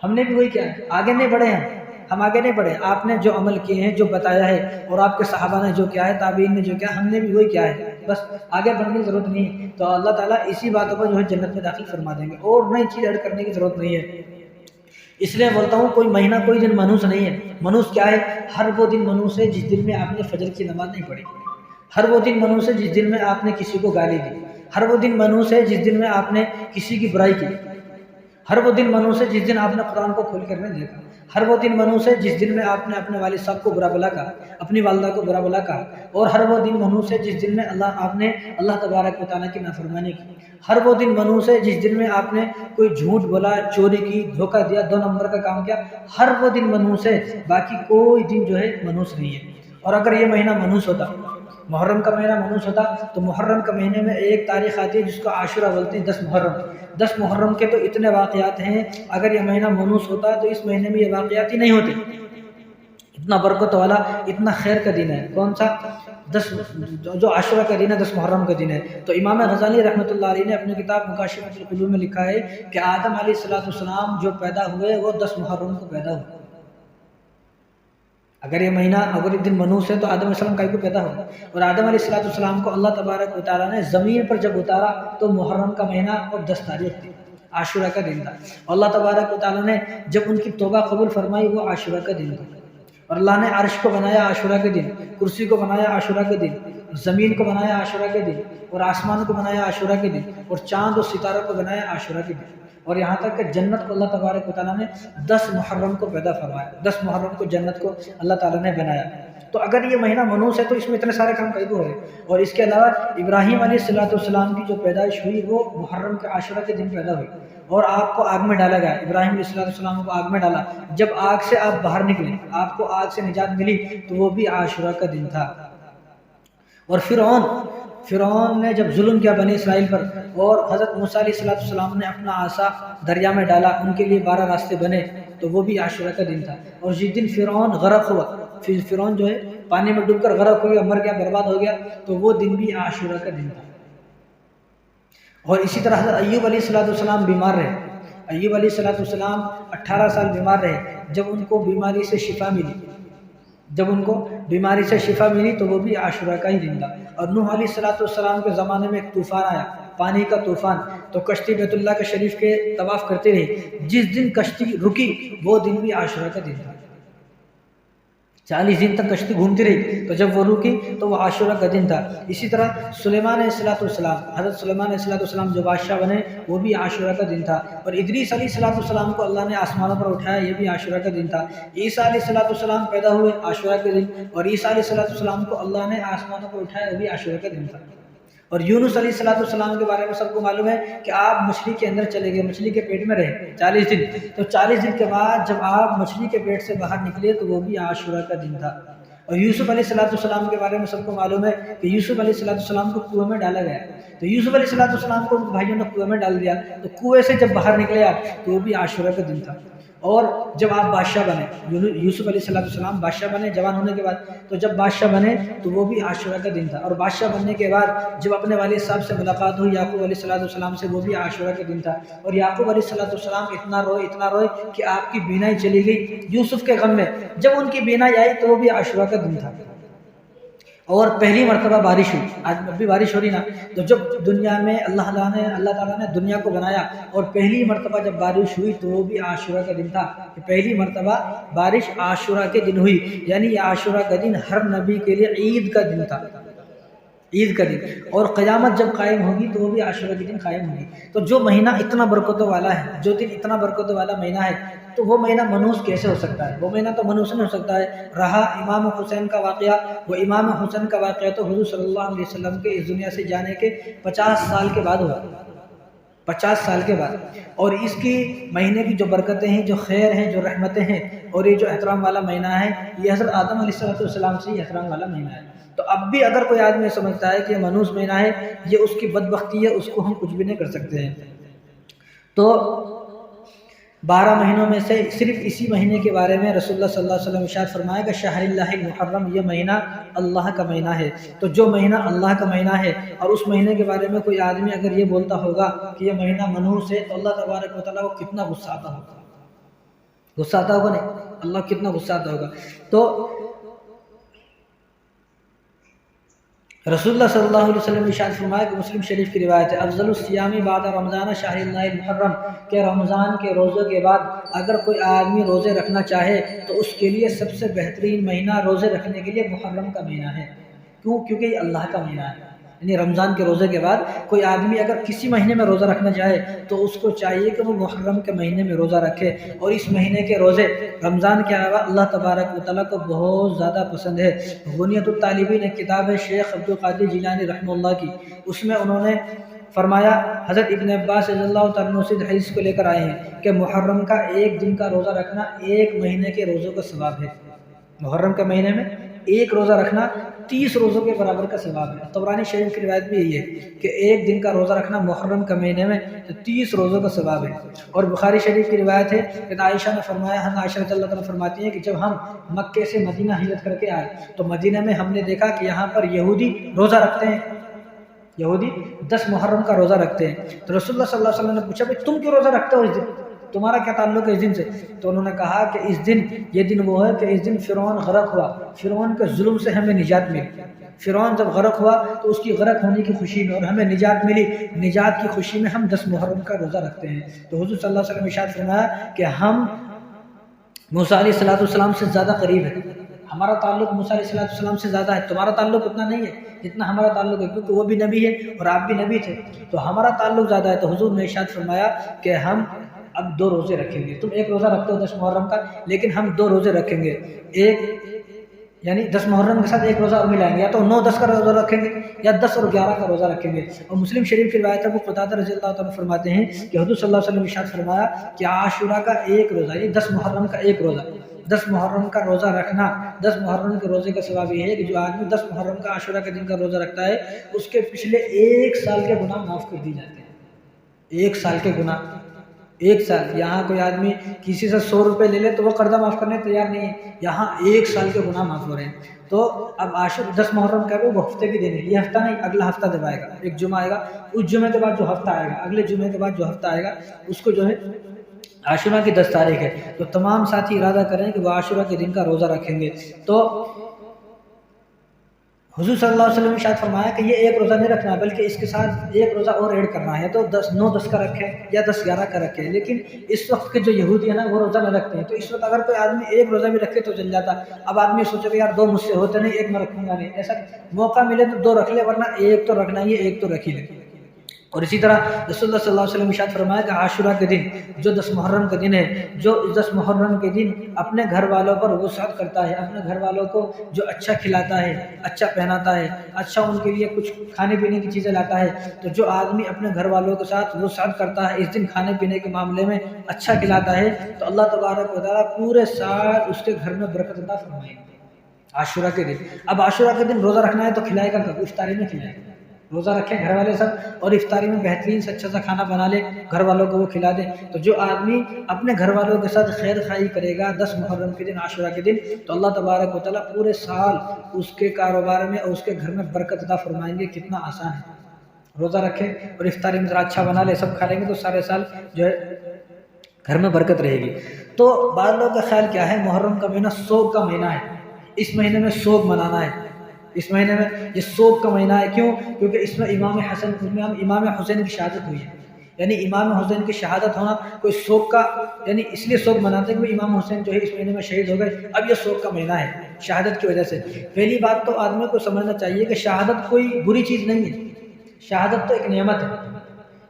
ہم نے بھی وہی کیا ہے، آگے نہیں بڑھے ہیں ہم، آگے نہیں بڑھے، آپ نے جو عمل کیے ہیں، جو بتایا ہے، اور آپ کے صحابہ نے جو کیا ہے، تابعین نے جو کیا، ہم نے بھی وہی کیا ہے، بس آگے بڑھنے کی ضرورت نہیں ہے۔ تو اللہ تعالیٰ اسی باتوں پر جو ہے جنت میں داخل فرما دیں گے، اور نئی چیز ایڈ کرنے کی ضرورت نہیں ہے۔ اس لیے بولتا ہوں کوئی مہینہ کوئی دن منحوس نہیں ہے۔ منحوس کیا ہے؟ ہر وہ دن منحوس ہے جس دن میں آپ نے فجر کی نماز نہیں پڑھی، ہر وہ دن منحوس ہے جس دن میں آپ نے کسی کو گالی دی، ہر وہ دن منحوس ہے جس دن میں آپ نے کسی کی برائی کی، ہر وہ دن منحوس ہے جس دن آپ نے قرآن کو کھول کر نہیں دیکھا، ہر وہ دن منحوس ہے جس دن میں آپ نے اپنے والد صاحب کو برا بلا کہا، اپنی والدہ کو برا بلا کہا، اور ہر وہ دن منحوس ہے جس دن میں آپ نے اللہ تبارک و تعالیٰ کی نافرمانی کی، ہر وہ دن منحوس ہے جس دن میں آپ نے کوئی جھوٹ بولا، چوری کی، دھوکہ دیا، 2 نمبر کا کام کیا، ہر وہ دن منحوس ہے، باقی کوئی دن جو ہے منحوس نہیں ہے۔ اور اگر یہ مہینہ منحوس ہوتا، محرم کا مہینہ منحوس ہوتا، تو محرم کا مہینے میں ایک تاریخ آتی ہے جس کو عاشورہ بولتے ہیں، 10 محرم۔ 10 محرم کے تو اتنے واقعات ہیں، اگر یہ مہینہ منحوس ہوتا تو اس مہینے میں یہ واقعات ہی نہیں ہوتے۔ اتنا برکت والا، اتنا خیر کا دن ہے، کون سا؟ 10 جو عاشورہ کا دن ہے، 10 محرم کا دن ہے۔ تو امام غزالی رحمۃ اللہ علیہ نے اپنی کتاب مکاشفۃ القلوب میں لکھا ہے کہ آدم علیہ السلام جو پیدا ہوئے وہ 10 محرم کو پیدا ہوئے۔ اگر یہ مہینہ، اگر ایک دن منحوس ہے تو آدم علیہ السلام کا کو پیدا ہوگا، اور آدم علیہ السلام کو اللہ تبارک و تعالیٰ نے زمین پر جب اتارا تو محرم کا مہینہ اور 10 تاریخ تھی، عاشورہ کا دن تھا۔ اللہ تبارک و تعالیٰ نے جب ان کی توبہ قبول فرمائی وہ عاشورہ کا دن تھا، اور اللہ نے عرش کو بنایا عاشورہ کے دن، کرسی کو بنایا عاشورہ کے دن، زمین کو بنایا عاشورہ کے دن، اور آسمان کو بنایا عاشورہ کے دن، اور چاند اور ستاروں کو بنایا عاشورہ کے دن، اور یہاں تک کہ جنت کو اللہ تبارک و تعالیٰ نے 10 محرم کو پیدا فرمایا، 10 محرم کو جنت کو اللہ تعالیٰ نے بنایا۔ تو اگر یہ مہینہ منحوس ہے تو اس میں اتنے سارے کام کیسے ہو رہے ہیں؟ اور اس کے علاوہ ابراہیم علیہ السلام کی جو پیدائش ہوئی وہ محرم کے عاشورہ کے دن پیدا ہوئی، اور آپ کو آگ میں ڈالا گیا، ابراہیم علیہ السلام کو آگ میں ڈالا، جب آگ سے آپ باہر نکلے، آپ کو آگ سے نجات ملی تو وہ بھی عاشورہ کا دن تھا۔ اور فرعون نے جب ظلم کیا بنی اسرائیل پر، اور حضرت موسیٰ علیہ السلام نے اپنا عصا دریا میں ڈالا، ان کے لیے 12 راستے بنے، تو وہ بھی عاشورہ کا دن تھا۔ اور جس دن فرعون غرق ہوا، فرعون جو ہے پانی میں ڈوب کر غرق ہو گیا، مر گیا، برباد ہو گیا، تو وہ دن بھی عاشورہ کا دن تھا۔ اور اسی طرح حضرت ایوب علیہ السلام بیمار رہے، ایوب علیہ السلام 18 سال بیمار رہے، جب ان کو بیماری سے شفا ملی تو وہ بھی عاشورہ کا ہی دن تھا۔ اور نوح علیہ السلام کے زمانے میں ایک طوفان آیا، پانی کا طوفان، تو کشتی بیت اللہ کے شریف کے طواف کرتے رہی، جس دن کشتی رکی وہ دن بھی عاشورہ کا دن تھا، 40 دن تک کشتی گھومتی رہی، تو جب وہ رکی تو وہ عاشورہ کا دن تھا۔ اسی طرح سلیمان علیہ السلام، حضرت سلیمان علیہ السلام جو بادشاہ بنے وہ بھی عاشورہ کا دن تھا۔ اور ادریس علیہ السلام کو اللہ نے آسمانوں پر اٹھایا، یہ بھی عاشورہ کا دن تھا۔ عیسیٰ علیہ السلام پیدا ہوئے عاشورہ کے دن، اور عیسیٰ علیہ السلام کو اللہ نے آسمانوں پر اٹھایا، وہ بھی عاشورہ کا دن تھا۔ اور یونس علیہ السلام کے بارے میں سب کو معلوم ہے کہ آپ مچھلی کے اندر چلے گئے، مچھلی کے پیٹ میں رہے 40 دن، تو 40 دن کے بعد جب آپ مچھلی کے پیٹ سے باہر نکلے تو وہ بھی عاشورہ کا دن تھا۔ اور یوسف علیہ السلام کے بارے میں سب کو معلوم ہے کہ یوسف علیہ السلام کو کنویں میں ڈالا گیا، تو یوسف علیہ السلام کو بھائیوں نے کنویں میں ڈال دیا، تو کنویں سے جب باہر نکلے آپ تو وہ بھی عاشورہ کا دن تھا۔ اور جب آپ بادشاہ بنے، یوسف علیہ السلام بادشاہ بنے جوان ہونے کے بعد، تو جب بادشاہ بنے تو وہ بھی عاشورہ کا دن تھا۔ اور بادشاہ بننے کے بعد جب اپنے والد صاحب سے ملاقات ہوئی یعقوب علیہ السلام سے، وہ بھی عاشورہ کا دن تھا۔ اور یعقوب علیہ السلام اتنا روئے کہ آپ کی بینائی چلی گئی یوسف کے غم میں، جب ان کی بینائی آئی تو وہ بھی عاشورہ کا دن تھا۔ اور پہلی مرتبہ بارش ہوئی، آج اب بھی بارش ہو رہی نا، تو جب دنیا میں اللہ تعالیٰ نے دنیا کو بنایا اور پہلی مرتبہ جب بارش ہوئی تو وہ بھی عاشورہ کا دن تھا، کہ پہلی مرتبہ بارش عاشورہ کے دن ہوئی، یعنی یہ عاشورہ کا دن ہر نبی کے لیے عید کا دن تھا، عید کا دن۔ اور قیامت جب قائم ہوگی تو وہ بھی عاشورہ کے دن قائم ہوگی۔ تو جو مہینہ اتنا برکتوں والا ہے، جو دن اتنا برکتوں والا مہینہ ہے، تو وہ مہینہ منحوس کیسے ہو سکتا ہے؟ وہ مہینہ تو منحوس نہیں ہو سکتا ہے۔ رہا امام حسین کا واقعہ، وہ امام حسین کا واقعہ تو حضور صلی اللہ علیہ وسلم کے اس دنیا سے جانے کے 50 سال کے بعد ہوا، 50 سال کے بعد. اور اس کی مہینے کی جو برکتیں ہیں، جو خیر ہیں، جو رحمتیں ہیں، اور یہ جو احترام والا مہینہ ہے، یہ حضرت آدم علیہ السلام سے یہ احترام والا مہینہ ہے. تو اب بھی اگر کوئی آدمی سمجھتا ہے کہ یہ منحوس مہینہ ہے، یہ اس کی بدبختی ہے، اس کو ہم کچھ بھی نہیں کر سکتے ہیں. تو 12 مہینوں میں سے صرف اسی مہینے کے بارے میں رسول اللہ صلی اللہ علیہ وسلم ارشاد فرمایا کہ شہر اللہ المحرم، یہ مہینہ اللہ کا مہینہ ہے. تو جو مہینہ اللہ کا مہینہ ہے اور اس مہینے کے بارے میں کوئی آدمی اگر یہ بولتا ہوگا کہ یہ مہینہ منحوس ہے، تو اللہ تبارک و تعالیٰ کو کتنا غصہ آتا ہوگا. غصہ آتا ہوگا نہیں؟ اللہ کتنا غصہ آتا ہوگا. تو رسول اللہ صلی اللہ علیہ وسلم نے ارشاد فرمایا کہ مسلم شریف کی روایت ہے، افضل الصیام بعد رمضان شہر اللہ المحرم، کہ رمضان کے روزے کے بعد اگر کوئی آدمی روزے رکھنا چاہے تو اس کے لیے سب سے بہترین مہینہ روزے رکھنے کے لیے محرم کا مہینہ ہے. کیوں؟ کیونکہ یہ اللہ کا مہینہ ہے. یعنی رمضان کے روزے کے بعد کوئی آدمی اگر کسی مہینے میں روزہ رکھنا چاہے تو اس کو چاہیے کہ وہ محرم کے مہینے میں روزہ رکھے. اور اس مہینے کے روزے رمضان کے علاوہ اللہ تبارک و تعالیٰ کو بہت زیادہ پسند ہے. غنیۃ الطالبین ایک کتاب ہے شیخ عبد القادر جیلانی رحمہ اللہ کی، اس میں انہوں نے فرمایا، حضرت ابن عباس رضی اللہ تعالیٰ عنہ سے حدیث کو لے کر آئے ہیں کہ محرم کا ایک دن کا روزہ رکھنا ایک مہینے کے روزوں کا ثواب ہے. محرم کے مہینے میں ایک روزہ رکھنا 30 روزوں کے برابر کا ثواب ہے. طبرانی شریف کی روایت بھی یہی ہے کہ ایک دن کا روزہ رکھنا محرم کے مہینے میں 30 روزوں کا ثواب ہے. اور بخاری شریف کی روایت ہے کہ عائشہ نے فرمایا، ہم عائشہ رضی اللہ تعالیٰ فرماتی ہیں کہ جب ہم مکے سے مدینہ ہجرت کر کے آئے تو مدینہ میں ہم نے دیکھا کہ یہاں پر یہودی روزہ رکھتے ہیں، یہودی 10 محرم کا روزہ رکھتے ہیں. تو رسول اللہ صلی اللہ علیہ وسلم نے پوچھا بھائی تم کیوں روزہ رکھتے ہو اس دن، تمہارا کیا تعلق ہے اس دن سے؟ تو انہوں نے کہا کہ اس دن، یہ دن وہ ہے کہ اس دن فرعون غرق ہوا، فرعون کے ظلم سے ہمیں نجات ملی. فرعون جب غرق ہوا تو اس کی غرق ہونے کی خوشی میں اور ہمیں نجات ملی، نجات کی خوشی میں ہم 10 محرم کا روزہ رکھتے ہیں. تو حضور صلی اللہ علیہ وسلم نے ارشاد فرمایا کہ ہم موسیٰ علیہ السلام سے زیادہ قریب ہے. ہمارا تعلق موسیٰ علیہ السلام سے زیادہ ہے، تمہارا تعلق اتنا نہیں ہے جتنا ہمارا تعلق ہے، کیونکہ وہ بھی نبی ہے اور آپ بھی نبی تھے، تو ہمارا تعلق زیادہ ہے. تو حضور نے ارشاد فرمایا کہ ہم اب 2 روزے رکھیں گے. تم ایک روزہ رکھتے ہو 10 محرم کا، لیکن ہم 2 روزے رکھیں گے. ایک یعنی 10 محرم کے ساتھ ایک روزہ اور ملائیں گے، یا تو 9-10 کا روزہ رکھیں گے یا 10 اور 11 کا روزہ رکھیں گے. اور مسلم شریف کی روایت ہے، وہ قتادہ رضی اللہ تعالیٰ فرماتے ہیں کہ حضور صلی اللہ علیہ وسلم نے ارشاد فرمایا کہ عاشورہ کا ایک روزہ، یعنی 10 محرم کا ایک روزہ، 10 محرم کا روزہ رکھنا، 10 محرم کے روزے کا ثواب یہ ہے کہ جو آدمی 10 محرم کا عاشورہ کے دن کا روزہ رکھتا ہے اس کے پچھلے 1 سال کے گناہ معاف کر دی جاتے ہیں. 1 سال کے گناہ، 1 سال. یہاں کوئی آدمی کسی سے 100 روپے لے لے تو وہ قرضہ معاف کرنے تیار نہیں ہے، یہاں 1 سال کے گناہ معاف ہو رہے ہیں. تو اب عاشورہ 10 محرم کا وہ ہفتے کے دن ہے، یہ ہفتہ نہیں، اگلا ہفتہ جب آئے گا، ایک جمعہ آئے گا، اس جمعے کے بعد جو ہفتہ آئے گا، اگلے جمعے کے بعد جو ہفتہ آئے گا، اس کو جو ہے عاشورہ کی 10 تاریخ ہے. تو تمام ساتھی ارادہ کریں کہ وہ عاشورہ کے دن کا روزہ رکھیں گے. تو حضور صلی اللہ علیہ وسلم نے ارشاد فرمایا کہ یہ ایک روزہ نہیں رکھنا بلکہ اس کے ساتھ ایک روزہ اور ایڈ کرنا ہے. تو 9-10 کا رکھیں یا 10-11 کا رکھیں. لیکن اس وقت کے جو یہودی ہیں نا وہ روزہ نہ رکھتے ہیں، تو اس وقت اگر کوئی آدمی ایک روزہ بھی رکھے تو چل جاتا. اب آدمی سوچے کہ یار 2 مجھ سے ہوتے نہیں، ایک میں رکھوں گا نہیں. ایسا موقع ملے تو 2 رکھ لے، ورنہ ایک تو رکھنا ہی ہے، ایک تو رکھ ہی لے. اور اسی طرح رسول اللہ صلی اللہ علیہ وسلم ارشاد فرمایا کہ عاشورہ کے دن، جو 10 محرم کے دن ہے، جو 10 محرم کے دن اپنے گھر والوں پر وسعت کرتا ہے، اپنے گھر والوں کو جو اچھا کھلاتا ہے، اچھا پہناتا ہے، اچھا ان کے لیے کچھ کھانے پینے کی چیزیں لاتا ہے، تو جو آدمی اپنے گھر والوں کے ساتھ وسعت کرتا ہے اس دن کھانے پینے کے معاملے میں، اچھا کھلاتا ہے، تو اللہ تبارک و تعالیٰ پورے سال اس کے گھر میں برکت عطا فرمائے گا عاشورہ کے دن. اب عاشورہ کے دن روزہ رکھنا ہے تو کھلائے گا کب؟ افطاری میں کھلائے گا. روزہ رکھیں گھر والے سب، اور افطاری میں بہترین سے اچھا سا کھانا بنا لے، گھر والوں کو وہ کھلا دے. تو جو آدمی اپنے گھر والوں کے ساتھ خیر خواہی کرے گا 10 محرم کے دن، عاشورہ کے دن، تو اللہ تبارک و تعالیٰ پورے سال اس کے کاروبار میں اور اس کے گھر میں برکت عطا فرمائیں گے. کتنا آسان ہے. روزہ رکھیں اور افطاری میں ذرا اچھا بنا لے، سب کھا لیں گے تو سارے سال جو ہے گھر میں برکت رہے گی. تو بعض لوگوں کا خیال کیا ہے، محرم کا مہینہ سوگ کا مہینہ ہے، اس مہینے میں سوگ منانا ہے، اس مہینے میں یہ سوگ کا مہینہ ہے. کیوں؟ کیونکہ اس میں امام حسین کی شہادت ہوئی ہے. یعنی امام حسین کی شہادت ہونا کوئی سوگ کا، یعنی اس لیے سوگ مناتے ہیں کہ امام حسین جو ہے اس مہینے میں شہید ہو گئے. اب یہ سوگ کا مہینہ ہے شہادت کی وجہ سے. پہلی بات تو آدمی کو سمجھنا چاہیے کہ شہادت کوئی بری چیز نہیں ہے، شہادت تو ایک نعمت ہے.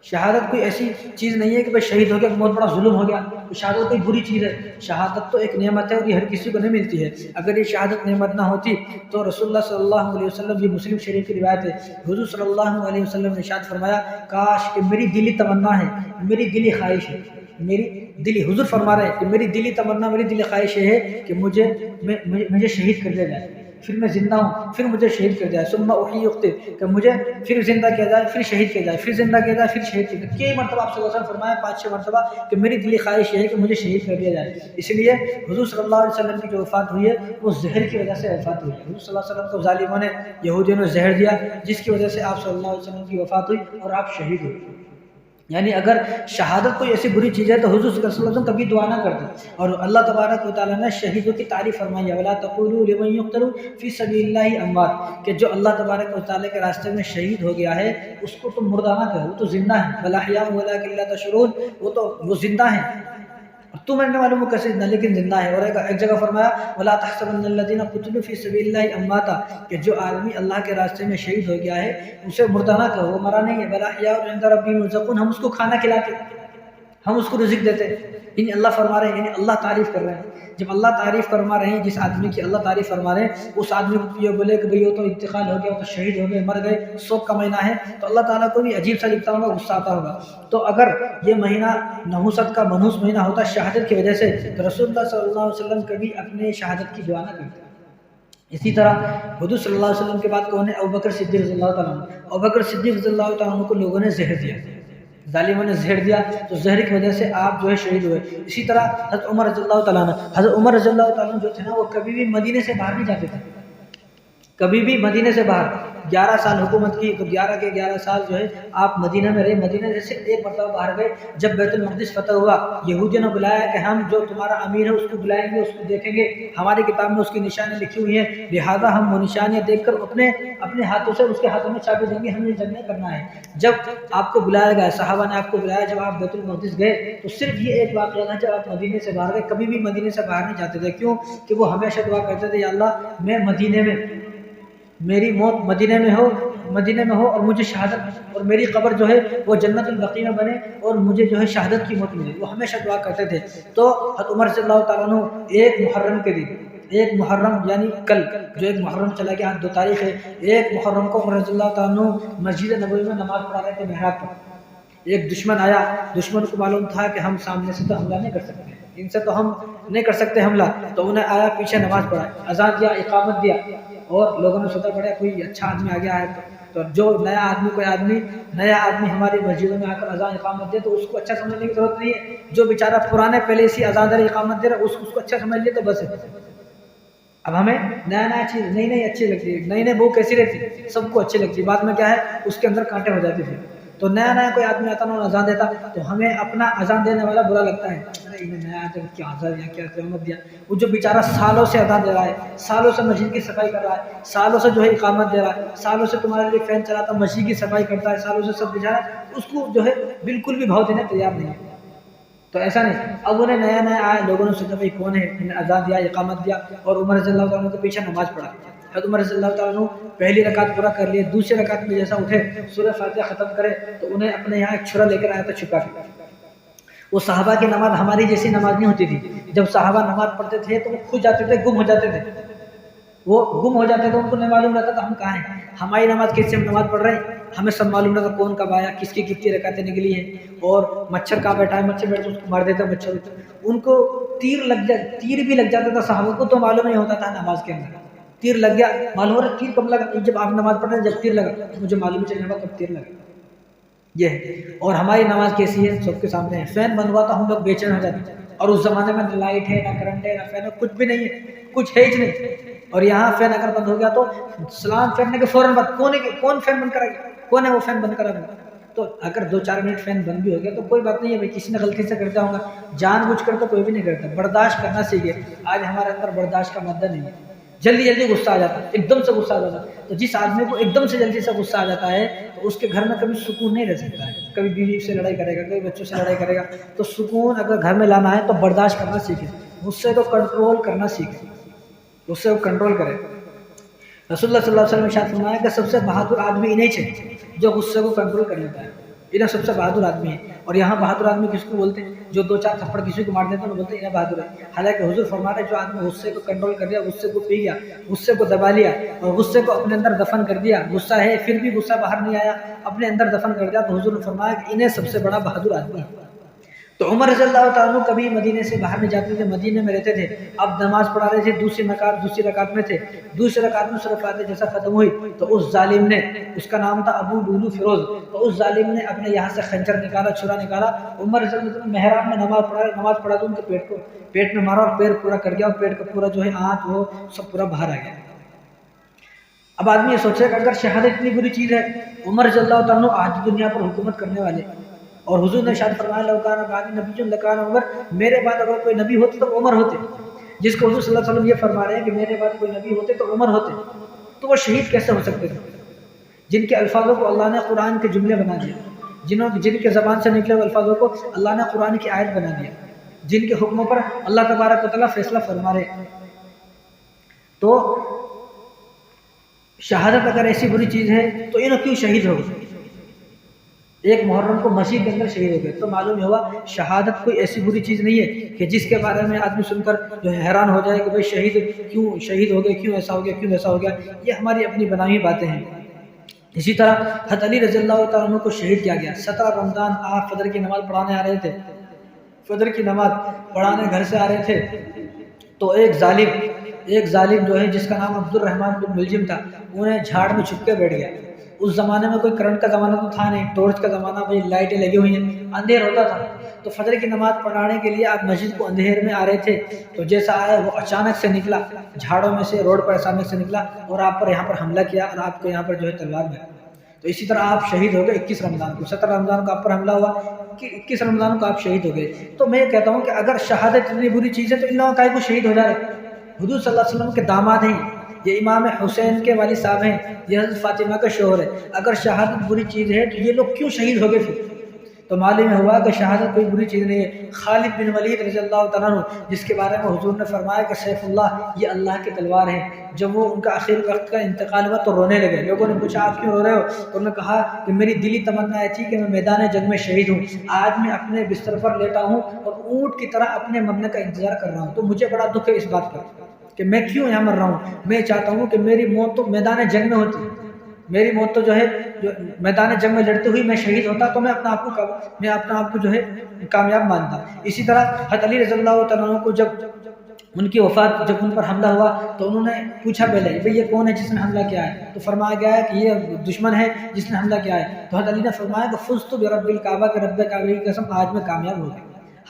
شہادت کوئی ایسی چیز نہیں ہے کہ بھائی شہید ہو گیا بہت بڑا ظلم ہو گیا، تو شہادت کوئی بری چیز ہے؟ شہادت تو ایک نعمت ہے اور یہ ہر کسی کو نہیں ملتی ہے۔ اگر یہ شہادت نعمت نہ ہوتی تو رسول اللہ صلی اللہ علیہ وسلم، یہ مسلم شریف کی روایت ہے، حضور صلی اللہ علیہ وسلم نے ارشاد فرمایا، کاش کہ میری دلی تمنا ہے، میری دلی خواہش ہے، میری دلی، حضور فرما رہے ہیں کہ میری دلی تمنا، میری دلی خواہش یہ ہے کہ مجھے شہید کر دیا جائے، پھر میں زندہ ہوں، پھر مجھے شہید کر جائے، ثم احیی اقتل، کہ مجھے پھر زندہ کیا جائے، پھر شہید کیا جائے، پھر زندہ کیا جائے، پھر شہید کیا جائے۔ کئی مرتبہ آپ صلی اللہ علیہ وسلم فرمایا، 5-6 مرتبہ، کہ میری دلی خواہش یہ ہے کہ مجھے شہید کر دیا جائے۔ اس لیے حضور صلی اللہ علیہ وسلم کی جو وفات ہوئی ہے وہ زہر کی وجہ سے وفات ہوئی ہے۔ حضور صلی اللہ علیہ وسلم کو ظالموں نے، یہودیوں نے زہر دیا، جس کی وجہ سے آپ صلی اللہ علیہ وسلم کی وفات ہوئی اور آپ شہید ہوئے۔ یعنی اگر شہادت کوئی ایسی بری چیز ہے تو حضور صلی اللہ علیہ وسلم کبھی دعا نہ کرتے، اور اللہ تبارک و تعالیٰ نے شہیدوں کی تعریف فرمائی ہے، وَلَا تَقُولُوا لِمَن يُقْتَلُ فِي سَبِيلِ اللَّهِ أَمْوَاتٌ، کہ جو اللہ تبارک و تعالیٰ کے راستے میں شہید ہو گیا ہے اس کو تم مردہ نہ کہو، وہ تو زندہ ہے، بَلْ أَحْيَاءٌ وَلَٰكِن لَا تَشْعُرُونَ، وہ زندہ ہیں، تمہیں نہیں معلوم کیسے زندہ، لیکن زندہ ہے۔ اور ایک جگہ فرمایا، وَلَا تَحْسَبَنَّ الَّذِينَ قُتِلُوا فِي سَبِيلِ اللَّهِ أَمْوَاتًا، کہ جو آدمی اللہ کے راستے میں شہید ہو گیا ہے اسے مردہ نہ کہو، وہ مرا نہیں ہے، بَلْ أَحْيَاءٌ عِندَ رَبِّهِمْ يُرْزَقُونَ، ہم اس کو کھانا کھلاتے، ہم اس کو رزق دیتے ہیں۔ یعنی اللہ فرما رہے ہیں، یعنی اللہ تعریف کر رہے ہیں۔ جب اللہ تعریف فرما رہے ہیں، جس آدمی کی اللہ تعریف فرما رہے ہیں، اس آدمی کو یہ بولے کہ بھئی وہ تو انتقال ہو گیا، وہ تو شہید ہو گئے، مر گئے، سوگ کا مہینہ ہے، تو اللہ تعالیٰ کو بھی عجیب سا لگتا ہوگا، غصہ آتا ہوگا۔ تو اگر یہ مہینہ نحوست کا منحوس مہینہ ہوتا شہادت کی وجہ سے تو رسول اللہ صلی اللہ علیہ وسلم کبھی اپنے شہادت کی دعا نہ کرتے۔ اسی طرح حضور صلی اللہ علیہ وسلم کے بعد کون ہے؟ ابوبکر صدیق رضی اللہ تعالیٰ عنہ۔ ابوبکر صدیق رضی اللہ تعالیٰ عنہ کو لوگوں نے زہر دیا، ظالموں نے زہر دیا، تو زہر کی وجہ سے آپ جو ہے شہید ہوئے۔ اسی طرح حضرت عمر رضی اللہ تعالیٰ عنہ، حضرت عمر رضی اللہ تعالیٰ عنہ جو تھے نا، وہ کبھی بھی مدینے سے باہر نہیں جاتے تھے، کبھی بھی مدینے سے باہر۔ 11 سال حکومت کی تو 11 کے 11 سال جو ہے آپ مدینہ میں رہے، مدینہ سے صرف ایک مرتبہ باہر گئے جب بیت المقدس فتح ہوا، یہودیوں نے بلایا کہ ہم جو تمہارا امیر ہے اس کو بلائیں گے، اس کو دیکھیں گے، ہماری کتاب میں اس کی نشانیاں لکھی ہوئی ہیں، لہٰذا ہم وہ نشانیاں دیکھ کر اپنے ہاتھوں سے اس کے ہاتھوں میں چابی دیں گے، ہمیں جنگ نہیں کرنا ہے۔ جب آپ کو بلایا گیا، صحابہ نے آپ کو بلایا، جب آپ بیت المقدس گئے تو صرف یہ ایک واقعہ تھا، جب آپ مدینے سے باہر گئے، کبھی بھی مدینے سے باہر نہیں جاتے تھے۔ کیوں؟ کہ وہ ہمیشہ دعا کرتے تھے، یا اللہ میں مدینے میں، میری موت مدینے میں ہو اور مجھے شہادت، اور میری قبر جو ہے وہ جنت البقیع میں بنے اور مجھے جو ہے شہادت کی موت ملے، وہ ہمیشہ دعا کرتے تھے۔ تو حضرت عمر صلی اللہ تعالیٰ عنہ ایک محرم کے دن، ایک محرم یعنی کل جو ایک محرم چلا گیا، 2 تاریخ ہے، ایک محرم کو عمر رضی اللہ تعالیٰ عنہ مسجد نبوی میں نماز پڑھا رہے تھے محراب پر۔ ایک دشمن آیا، دشمن کو معلوم تھا کہ ہم سامنے سے تو حملہ نہیں کر سکتے، ان سے تو ہم نہیں کر سکتے حملہ، تو انہیں آیا، پیچھے نماز پڑھا، اذان دیا، اقامت دیا، اور لوگوں نے سوچا پڑا کوئی اچھا آدمی آ گیا ہے، تو جو نیا آدمی ہماری مسجدوں میں آ کر اذان اقامت دے تو اس کو اچھا سمجھنے کی ضرورت نہیں ہے، جو بیچارہ پرانے پہلے اسی اذان دے اقامت دے رہا اس کو اچھا سمجھ لے تو بس ہے۔ اب ہمیں نیا چیز نئی اچھی لگتی ہے، نئی وہ کیسی رہتی ہے، سب کو اچھی لگتی ہے، بعد میں کیا ہے اس کے اندر کانٹے ہو جاتے تھے۔ تو نیا کوئی آدمی آتا نا اذان دیتا تو ہمیں اپنا اذان دینے والا برا لگتا ہے، ارے انہیں نیا آتا کیا اذان دیا، کیا اقامت دیا۔ وہ جو بیچارہ سالوں سے اذان دے رہا ہے، سالوں سے مسجد کی صفائی کر رہا ہے، سالوں سے جو ہے اقامت دے رہا ہے، سالوں سے تمہارے لیے فین چلاتا، مسجد کی صفائی کرتا ہے، سالوں سے سب بیچارہ، اس کو جو ہے بالکل بھی بھاؤ دینے تیار نہیں ہے۔ تو ایسا نہیں، اب انہیں نیا آیا، لوگوں نے سوچا بھائی کون ہے، انہیں اذان دیا، اقامت دیا، اور عمر رضی اللہ تعالیٰ کے پیچھے نماز پڑھا۔ حضرت عمر رضی اللہ تعالیٰ پہلی رکعت پورا کر لیے، دوسری رکعت میں جیسا اٹھے سورہ فاتحہ ختم کرے تو انہیں اپنے یہاں ایک چھرا لے کر آیا تھا چھپا کے۔ وہ صحابہ کی نماز ہماری جیسی نماز نہیں ہوتی تھی، جب صحابہ نماز پڑھتے تھے تو وہ کھو جاتے تھے، گم ہو جاتے تھے، ان کو نہیں معلوم رہتا تھا ہم کہاں ہیں۔ ہماری نماز کیسے ہم نماز پڑھ رہے ہیں، ہمیں سب معلوم رہتا کون کب آیا، کس کی کتنی رکعتیں نکلی ہیں، اور مچھر کہاں بیٹھا ہے، مچھر بیٹھے اس کو مار دیتا مچھر، ان کو تیر بھی لگ جاتا تھا، صحابہ کو تو معلوم نہیں ہوتا تھا نماز کے اندر تیر لگ گیا، معلوم ہو رہا تیر کب لگا، جب آپ نماز پڑھ رہے ہیں جب تیر لگا مجھے معلوم ہی چلنے لگا کب تیر لگا، یہ ہے۔ اور ہماری نماز کیسی ہے سب کے سامنے ہے، فین بنوا تو ہم لوگ بے چین ہو جاتے، اور اس زمانے میں نہ لائٹ ہے، نہ کرنٹ ہے، نہ فین ہے، کچھ بھی نہیں ہے، کچھ ہے ہی نہیں، اور یہاں فین اگر بند ہو گیا تو سلام پھیرنے کے فوراً بعد کون فین بند کرے گا، کون ہے وہ فین بند کرے گا، تو اگر 2-4 منٹ فین بند بھی ہو گیا تو کوئی بات نہیں ہے بھائی، کسی نے غلطی سے کرتا ہوگا، جان بوجھ کر تو کوئی بھی نہیں کرتا، برداشت کرنا سیکھے۔ آج ہمارے اندر برداشت کا مادہ نہیں ہے، جلدی غصہ آ جاتا ہے، ایک دم سے غصہ آ جاتا ہے، تو جس آدمی کو ایک دم سے جلدی سے غصہ آ جاتا ہے تو اس کے گھر میں کبھی سکون نہیں رہ سکتا ہے، کبھی بیوی سے لڑائی کرے گا، کبھی بچوں سے لڑائی کرے گا، تو سکون اگر گھر میں لانا ہے تو برداشت کرنا سیکھے، غصے کو کنٹرول کرنا سیکھے، غصے کو کنٹرول کرے۔ رسول اللہ صلی اللہ علیہ وسلم نے ارشاد فرمایا کہ سب سے بہادر آدمی انہیں ہے جو غصے کو کنٹرول کر لیتا ہے۔ انہیں سب سے بہادر آدمی ہے. اور یہاں بہادر آدمی کس کو بولتے ہیں؟ جو 2-4 تھپڑ کسی کو مار دیتے ہیں تو بولتے ہیں انہیں بہادر ہے. حالانکہ حضور فرما رہے ہیں جو آدمی غصے کو کنٹرول کر لیا، غصے کو پی گیا، غصے کو دبا لیا اور غصے کو اپنے اندر دفن کر دیا، غصہ ہے پھر بھی غصہ باہر نہیں آیا، اپنے اندر دفن کر دیا، تو حضور نے فرمایا کہ انہیں سب سے بڑا بہادر آدمی ہے. تو عمر رضی اللہ تعالیٰ عنہ کبھی مدینے سے باہر نہیں جاتے تھے، مدینے میں رہتے تھے. اب نماز پڑھا رہے تھے، دوسری رکعت میں تھے. دوسری رکعت میں سورۃ فاتحہ جیسا ختم ہوئی تو اس ظالم نے، اس کا نام تھا ابو لولو فیروز، تو اس ظالم نے اپنے یہاں سے خنجر نکالا، چھرا نکالا. عمر رضی اللہ عنہ محراب میں نماز پڑھا تو ان کے پیٹ میں مارا اور پیر پورا کر گیا اور پیٹ کا پورا جو ہے آنت وہ سب پورا باہر آ گیا. اب آدمی یہ سوچے کہ اگر شہادت اتنی بری چیز ہے، عمر رضی اللہ تعالیٰ عنہ آج دنیا پر حکومت کرنے والے، اور حضور نے ارشاد فرمایا لو کان بعدی نبی لکان عمر، میرے بعد اگر کوئی نبی ہوتے تو عمر ہوتے. جس کو حضور صلی اللہ علیہ وسلم یہ فرما رہے ہیں کہ میرے بعد کوئی نبی ہوتے تو عمر ہوتے، تو وہ شہید کیسے ہو سکتے تھے؟ جن کے الفاظوں کو اللہ نے قرآن کے جملے بنا دیا، جن کے زبان سے نکلے ہوئے الفاظوں کو اللہ نے قرآن کی آیت بنا دیا، جن کے حکموں پر اللہ تبارک و تعالیٰ فیصلہ فرما رہے ہیں. تو شہادت اگر ایسی بری چیز ہے تو انہوں کیوں شہید ہو گئے؟ ایک محرم کو مسجد کے اندر شہید ہو گئے. تو معلوم ہوا شہادت کوئی ایسی بری چیز نہیں ہے کہ جس کے بارے میں آدمی سن کر جو ہے حیران ہو جائے کہ بھائی کیوں شہید ہو گئے، کیوں ایسا ہو گیا، کیوں ایسا ہو گیا. یہ ہماری اپنی بنائی ہوئی باتیں ہیں. اسی طرح حضرت علی رضی اللہ تعالیٰ عنہ کو شہید کیا گیا. 17 رمضان آپ فجر کی نماز پڑھانے آ رہے تھے، فجر کی نماز پڑھانے گھر سے آ رہے تھے تو ایک ظالم جو ہے جس کا نام عبد الرحمن بن ملجم تھا، انہیں جھاڑ میں چھپ کے بیٹھ گیا. اس زمانے میں کوئی کرنٹ کا زمانہ تو تھا نہیں، ٹارچ کا زمانہ، بھائی لائٹیں لگی ہوئی ہیں، اندھیر ہوتا تھا. تو فجر کی نماز پڑھانے کے لیے آپ مسجد کو اندھیر میں آ رہے تھے تو جیسا آیا وہ اچانک سے نکلا، جھاڑوں میں سے روڈ پر اچانک سے نکلا اور آپ پر یہاں پر حملہ کیا اور آپ کو یہاں پر جو ہے تلوار ماری. تو اسی طرح آپ شہید ہو گئے 21 رمضان کو. 17 رمضان کو آپ پر حملہ ہوا، 21 رمضان کو آپ شہید ہو گئے. تو میں کہتا ہوں کہ اگر شہادت اتنی بری چیز ہے تو ان لوگوں کا کو شہید ہو جائے. حضور صلی اللہ علیہ وسلم کے داماد ہیں، یہ امام حسین کے والد صاحب ہیں، یہ حضرت فاطمہ کا شوہر ہے. اگر شہادت بری چیز ہے تو یہ لوگ کیوں شہید ہو گئے پھر؟ تو معلوم ہوا کہ شہادت کوئی بری چیز نہیں ہے. خالد بن ولید رضی اللہ تعالیٰ عنہ جس کے بارے میں حضور نے فرمایا کہ سیف اللہ، یہ اللہ کی تلوار ہے، جب وہ ان کا آخر وقت کا انتقال ہوا تو رونے لگے. لوگوں نے پوچھا آپ کیوں رو رہے ہو؟ تو انہوں نے کہا کہ میری دلی تمنا یہ تھی کہ میں میدان جنگ میں شہید ہوں، آج میں اپنے بستر پر لیٹا ہوں اور اونٹ کی طرح اپنے مرنے کا انتظار کر رہا ہوں. تو مجھے بڑا دکھ ہے اس بات پر کہ میں کیوں یہاں مر رہا ہوں. میں چاہتا ہوں کہ میری موت تو میدان جنگ میں ہوتی، میری موت تو جو ہے میدان جنگ میں لڑتے ہوئی میں شہید ہوتا تو میں اپنا آپ کو جو ہے کامیاب مانتا. اسی طرح حضرت علی رضی اللہ تعالیٰ عنہ کو جب ان کی وفات، جب ان پر حملہ ہوا تو انہوں نے پوچھا پہلے بھئی یہ کون ہے جس نے حملہ کیا ہے؟ تو فرمایا گیا ہے کہ یہ دشمن ہے جس نے حملہ کیا ہے. تو حضرت علی نے فرمایا کہ فزت برب الکعبہ، کہ رب کعبہ کی قسم آج میں کامیاب ہو گیا.